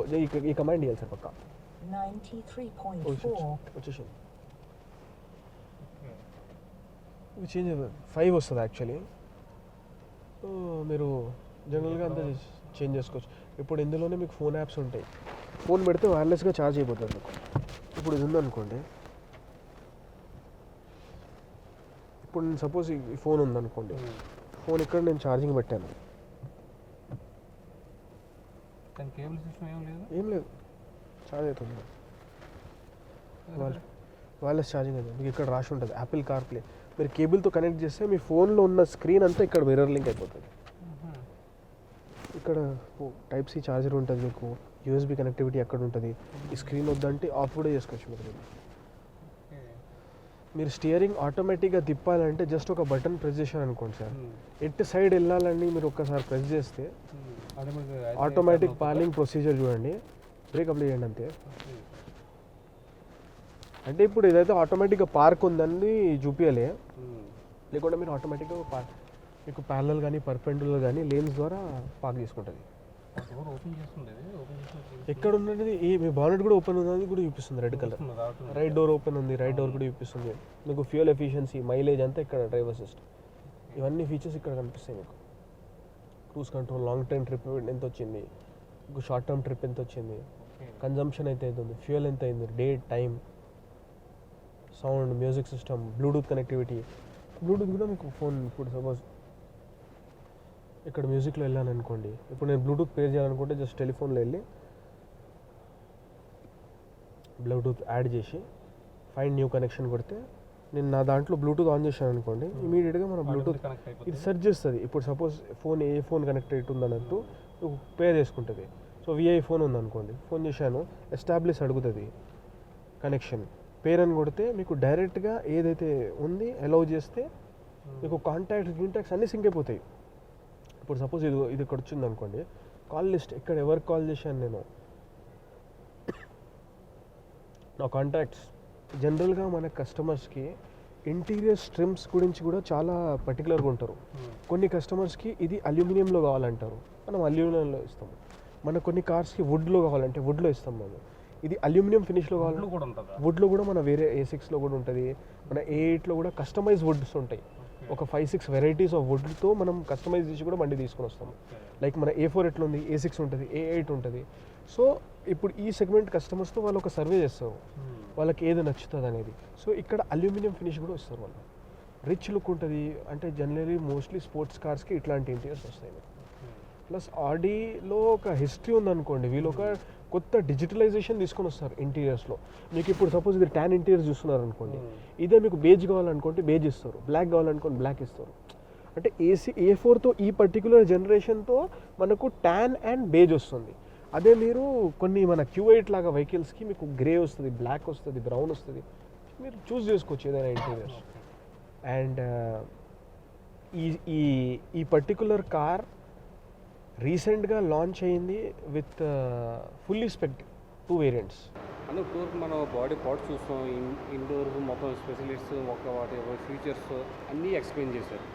ఈ కమాండ్ ఇవ్వాలి సార్ పక్క 93.4. వచ్చేసింది. ఇవి చేంజ్ 5 వస్తుంది యాక్చువల్లీ. మీరు జనరల్గా అంతా చేంజ్ చేసుకోవచ్చు. ఇప్పుడు ఇందులోనే మీకు ఫోన్ యాప్స్ ఉంటాయి. ఫోన్ పెడితే వైర్లెస్గా ఛార్జ్ అయిపోతుంది మీకు. ఇప్పుడు ఇది ఉందనుకోండి, ఇప్పుడు నేను సపోజ్ ఈ ఫోన్ ఉందనుకోండి, ఫోన్ ఇక్కడ నేను ఛార్జింగ్ పెట్టాను, కేబుల్ సిస్టమ్ ఏం లేదు ఛార్జ్ అవుతుంది. వైర్లెస్ ఛార్జింగ్ అయితే మీకు ఇక్కడ రాసి ఉంటుంది యాపిల్ కార్ ప్లే. మీరు కేబుల్తో కనెక్ట్ చేస్తే మీ ఫోన్లో ఉన్న స్క్రీన్ అంతా ఇక్కడ మిర్రర్ లింక్ అయిపోతుంది. ఇక్కడ టైప్ సి ఛార్జర్ ఉంటుంది మీకు, యూఎస్బి కనెక్టివిటీ అక్కడ ఉంటుంది. ఈ స్క్రీన్ వద్దంటే ఆఫ్ కూడా చేసుకోవచ్చు మీరు. మీరు స్టీరింగ్ ఆటోమేటిక్గా తిప్పాలంటే జస్ట్ ఒక బటన్ ప్రెస్ చేశారు అనుకోండి సార్, ఎటు సైడ్ వెళ్ళాలని మీరు ఒక్కసారి ప్రెస్ చేస్తే ఆటోమేటిక్ పార్కింగ్ ప్రొసీజర్ చూడండి, బ్రేక్ అప్లై చేయండి అంతే. అంటే ఇప్పుడు ఏదైతే ఆటోమేటిక్గా పార్క్ ఉందని చూపించాలి, లేకుంటే మీరు ఆటోమేటిక్గా మీకు ప్యారలల్ కానీ పర్పెండిక్యులర్ కానీ లేన్స్ ద్వారా పార్క్ చేసుకుంటుంది. ఎక్కడ ఉన్నది మీ బానెట్ కూడా ఓపెన్ ఉన్నది కూడా చూపిస్తుంది, red colour. Right door open ఉంది, రైట్ డోర్ కూడా చూపిస్తుంది మీకు. ఫ్యూయల్ ఎఫిషియన్సీ, మైలేజ్ అంతా ఇక్కడ, డ్రైవర్ సిస్టమ్, ఇవన్నీ ఫీచర్స్ ఇక్కడ కనిపిస్తాయి మీకు. Cruise control, long term trip ఎంత వచ్చింది, షార్ట్ టర్మ్ ట్రిప్ ఎంత వచ్చింది, కన్జంప్షన్ అయితే అవుతుంది, ఫ్యూయల్ ఎంత అయింది, date, time, sound, music system, Bluetooth connectivity. Bluetooth కూడా మీకు ఫోన్ ఇప్పుడు సపోజ్ ఇక్కడ మ్యూజిక్లో వెళ్ళాను అనుకోండి, ఇప్పుడు నేను బ్లూటూత్ పేర్ చేయాలనుకుంటే జస్ట్ టెలిఫోన్లో వెళ్ళి బ్లూటూత్ యాడ్ చేసి ఫైండ్ న్యూ కనెక్షన్ కొడితే, నేను నా దాంట్లో బ్లూటూత్ ఆన్ చేశాను అనుకోండి, ఇమీడియట్గా మన బ్లూటూత్ ఇది సెర్చ్ చేస్తుంది. ఇప్పుడు సపోజ్ ఫోన్ ఏ ఫోన్ కనెక్ట్ అయ్యి ఉందన్నట్టు పేర్ చేసుకుంటుంది. సో విఐ ఫోన్ ఉందనుకోండి, ఫోన్ చేశాను, ఎస్టాబ్లిష్ అడుగుతుంది కనెక్షన్, పేర్ అని కొడితే మీకు డైరెక్ట్గా ఏదైతే ఉంది అలౌ చేస్తే మీకు కాంటాక్ట్స్ అన్నీ సింక్ అయిపోతాయి. ఇప్పుడు సపోజ్ ఇది ఇక్కడ వచ్చింది అనుకోండి, కాల్ లిస్ట్, ఇక్కడ ఎవరికి కాల్ చేశాను నేను, నా కాంటాక్ట్స్. జనరల్గా మన కస్టమర్స్కి ఇంటీరియర్ స్ట్రిమ్స్ గురించి కూడా చాలా పర్టికులర్గా ఉంటారు. కొన్ని కస్టమర్స్కి ఇది అల్యూమినియంలో కావాలంటారు, మనం అల్యూమినియంలో ఇస్తాము. మన కొన్ని కార్స్కి వుడ్లో కావాలంటే వుడ్లో ఇస్తాం మేము. ఇది అల్యూమినియం ఫినిష్లో కావాలి, వుడ్లో కూడా మన వేరే A6లో కూడా ఉంటుంది, మన A8లో కూడా కస్టమైజ్ వుడ్స్ ఉంటాయి. ఒక 5-6 వెరైటీస్ ఆఫ్ వుడ్తో మనం కస్టమైజ్ చేసి కూడా బండి తీసుకొని వస్తాము. లైక్ మన A4 ఎట్లా ఉంది, A6 ఉంటుంది, A8 ఉంటుంది. సో ఇప్పుడు ఈ సెగ్మెంట్ కస్టమర్స్తో వాళ్ళు ఒక సర్వే చేస్తారు, వాళ్ళకి ఏది నచ్చుతుంది అనేది. సో ఇక్కడ అల్యూమినియం ఫినిష్ కూడా వస్తారు వాళ్ళు, రిచ్ లుక్ ఉంటుంది. అంటే జనరలీ మోస్ట్లీ స్పోర్ట్స్ కార్స్కి ఇట్లాంటి ఇంటీరియర్స్ వస్తాయి. ప్లస్ ఆడీలో ఒక హిస్టరీ ఉందనుకోండి, వీళ్ళు ఒక కొత్త డిజిటలైజేషన్ తీసుకొని వస్తారు ఇంటీరియర్స్లో. మీకు ఇప్పుడు సపోజ్ ఇది ట్యాన్ ఇంటీరియర్స్ చూస్తున్నారు అనుకోండి, ఇదే మీకు బేజ్ కావాలనుకోండి బేజ్ ఇస్తారు, బ్లాక్ కావాలనుకోండి బ్లాక్ ఇస్తారు. అంటే A4తో ఈ పర్టికులర్ జనరేషన్తో మనకు ట్యాన్ అండ్ బేజ్ వస్తుంది. అదే మీరు కొన్ని మన Q8 లాగా వెహికల్స్కి మీకు గ్రే వస్తుంది, బ్లాక్ వస్తుంది, బ్రౌన్ వస్తుంది, మీరు చూస్ చేసుకోవచ్చు ఏదైనా ఇంటీరియర్స్. అండ్ ఈ పర్టికులర్ కార్ రీసెంట్గా లాంచ్ అయింది విత్ ఫుల్లీ స్పెక్డ్ 2 వేరియంట్స్. అందులో టూర్ మనం బాడీ పార్ట్స్ చూస్తాం, ఇండోర్ మొత్తం స్పెషలిస్ట్ వాటి ఫీచర్స్ అన్నీ ఎక్స్ప్లెయిన్ చేశారు.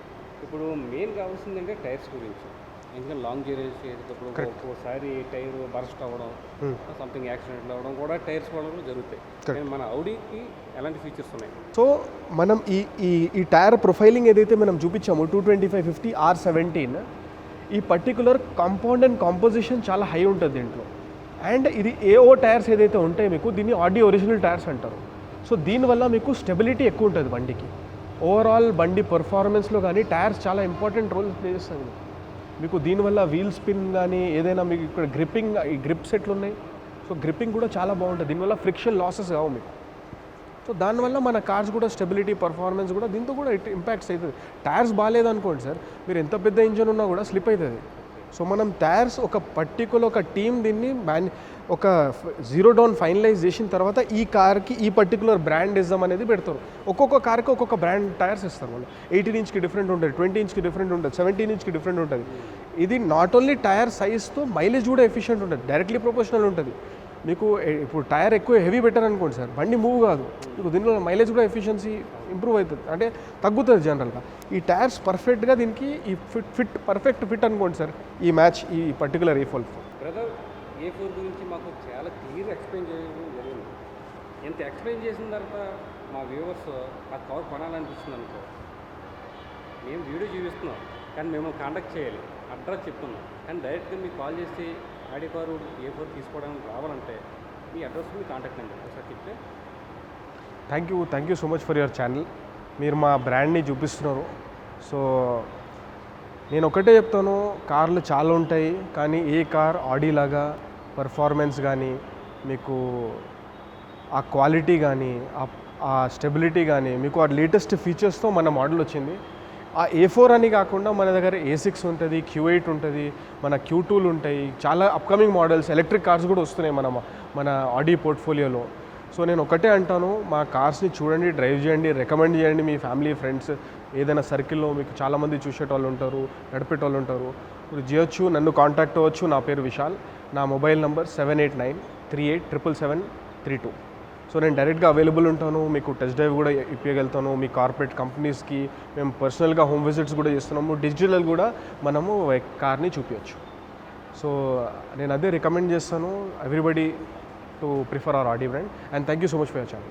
ఇప్పుడు మెయిన్ కావాల్సిందంటే టైర్స్ గురించి. ఎందుకంటే లాంగ్ జర్నీ చేసేటప్పుడు ఒక్కోసారి టైర్ బర్స్ట్ అవ్వడం, సంథింగ్ యాక్సిడెంట్లు అవ్వడం కూడా టైర్స్ వల్ల జరుగుతాయి. మన ఔడీకి ఎలాంటి ఫీచర్స్ ఉన్నాయి? సో మనం ఈ టైర్ ప్రొఫైలింగ్ ఏదైతే మనం చూపించామో 225/50 R17, ఈ పర్టికులర్ కాంపౌండ్ అండ్ కాంపోజిషన్ చాలా హై ఉంటుంది దీంట్లో. అండ్ ఇది AO టైర్స్ ఏదైతే ఉంటాయో మీకు, దీన్ని ఆడి ఒరిజినల్ టైర్స్ అంటారు. సో దీనివల్ల మీకు స్టెబిలిటీ ఎక్కువ ఉంటుంది బండికి. ఓవరాల్ బండి పర్ఫార్మెన్స్లో కానీ టైర్స్ చాలా ఇంపార్టెంట్ రోల్ ప్లే చేస్తుంది మీకు. దీనివల్ల వీల్ స్పిన్ కానీ ఏదైనా మీకు ఇక్కడ గ్రిప్పింగ్, ఈ గ్రిప్ సెట్లు ఉన్నాయి, సో గ్రిప్పింగ్ కూడా చాలా బాగుంటుంది. దీనివల్ల ఫ్రిక్షన్ లాసెస్ కావు మీకు. సో దానివల్ల మన కార్స్ కూడా స్టెబిలిటీ, పర్ఫార్మెన్స్ కూడా దీంతో కూడా ఇంపాక్ట్స్ అవుతుంది. టైర్స్ బాగాలేదనుకోండి సార్, మీరు ఎంత పెద్ద ఇంజన్ ఉన్నా కూడా స్లిప్ అవుతుంది. సో మనం టైర్స్ ఒక పర్టికులర్ ఒక టీం దీన్ని ఒక జీరో డౌన్ ఫైనలైజ్ చేసిన తర్వాత ఈ కార్కి ఈ పర్టికులర్ బ్రాండ్ ఇద్దాం అనేది పెడతారు. ఒక్కొక్క కార్కి ఒక్కొక్క బ్రాండ్ టైర్స్ ఇస్తారు వాళ్ళు. 18 ఇంచ్కి డిఫరెంట్ ఉంటుంది, 20 ఇంచ్కి డిఫరెంట్ ఉంటుంది, 17 ఇంచ్కి డిఫరెంట్ ఉంటుంది. ఇది నాట్ ఓన్లీ టైర్ సైజ్తో మైలేజ్ కూడా ఎఫిషియెంట్ ఉంటుంది, డైరెక్ట్లీ ప్రొపోర్షనల్ ఉంటుంది. మీకు ఇప్పుడు టైర్ ఎక్కువ హెవీ పెట్టారు అనుకోండి సార్, బండి మూవ్ కాదు. మీకు దీనిలో మైలేజ్ కూడా ఎఫిషియన్సీ ఇంప్రూవ్ అవుతుంది, అంటే తగ్గుతుంది జనరల్గా. ఈ టైర్స్ పర్ఫెక్ట్గా దీనికి ఈ పర్ఫెక్ట్ ఫిట్ అనుకోండి సార్ ఈ మ్యాచ్, ఈ పర్టికులర్ A4. బ్రదర్, A4 గురించి మాకు చాలా క్లియర్ ఎక్స్ప్లెయిన్ చేయడం జరిగింది. ఎంత ఎక్స్ప్లెయిన్ చేసిన తర్వాత మా వ్యూవర్స్ ఆ కార్ కొనాలనిపిస్తుంది అనుకో, మేము వీడియో చూపిస్తున్నాం కానీ మేము కాంటాక్ట్ చేయాలి, అడ్రస్ చెప్తున్నాం, కానీ డైరెక్ట్గా మీకు కాల్ చేసి ఆడి కారు A4 తీసుకోవడానికి రావాలంటే మీ అడ్రస్ మీ కాంటాక్ట్ నెంబర్ ఒకసారి చెప్తే. Thank you so much for your channel. మీరు మా బ్రాండ్ని చూపిస్తున్నారు. సో నేను ఒకటే చెప్తాను, కార్లు చాలా ఉంటాయి కానీ ఏ కార్ ఆడీ లాగా పర్ఫార్మెన్స్ కానీ, మీకు ఆ క్వాలిటీ కానీ, ఆ స్టెబిలిటీ కానీ, మీకు ఆ లేటెస్ట్ ఫీచర్స్తో మన మోడల్ వచ్చింది. ఆ A4 అని కాకుండా మన దగ్గర A6 ఉంటుంది, Q8 ఉంటుంది, మన Q2లు ఉంటాయి, చాలా అప్కమింగ్ మోడల్స్ ఎలక్ట్రిక్ కార్స్ కూడా వస్తున్నాయి మన ఆడీ పోర్ట్ఫోలియోలో. సో నేను ఒకటే అంటాను, మా కార్స్ని చూడండి, డ్రైవ్ చేయండి, రికమెండ్ చేయండి మీ ఫ్యామిలీ, ఫ్రెండ్స్, ఏదైనా సర్కిల్లో మీకు చాలామంది చూసేటోళ్ళు ఉంటారు, నడిపేటోళ్ళు ఉంటారు. మీరు చేయొచ్చు, నన్ను కాంటాక్ట్ అవ్వచ్చు. నా పేరు విశాల్, నా మొబైల్ నంబర్ 7893877732. సో నేను డైరెక్ట్గా అవైలబుల్ ఉంటాను, మీకు టెస్ట్ డ్రైవ్ కూడా ఇప్పగలుగుతాను. మీ కార్పొరేట్ కంపెనీస్కి మేము పర్సనల్గా హోమ్ విజిట్స్ కూడా చేస్తున్నాము, డిజిటల్ కూడా మనము కార్ని చూపించచ్చు. సో నేను అదే రికమెండ్ చేస్తాను everybody to prefer our Audi brand. And thank you so much for your channel.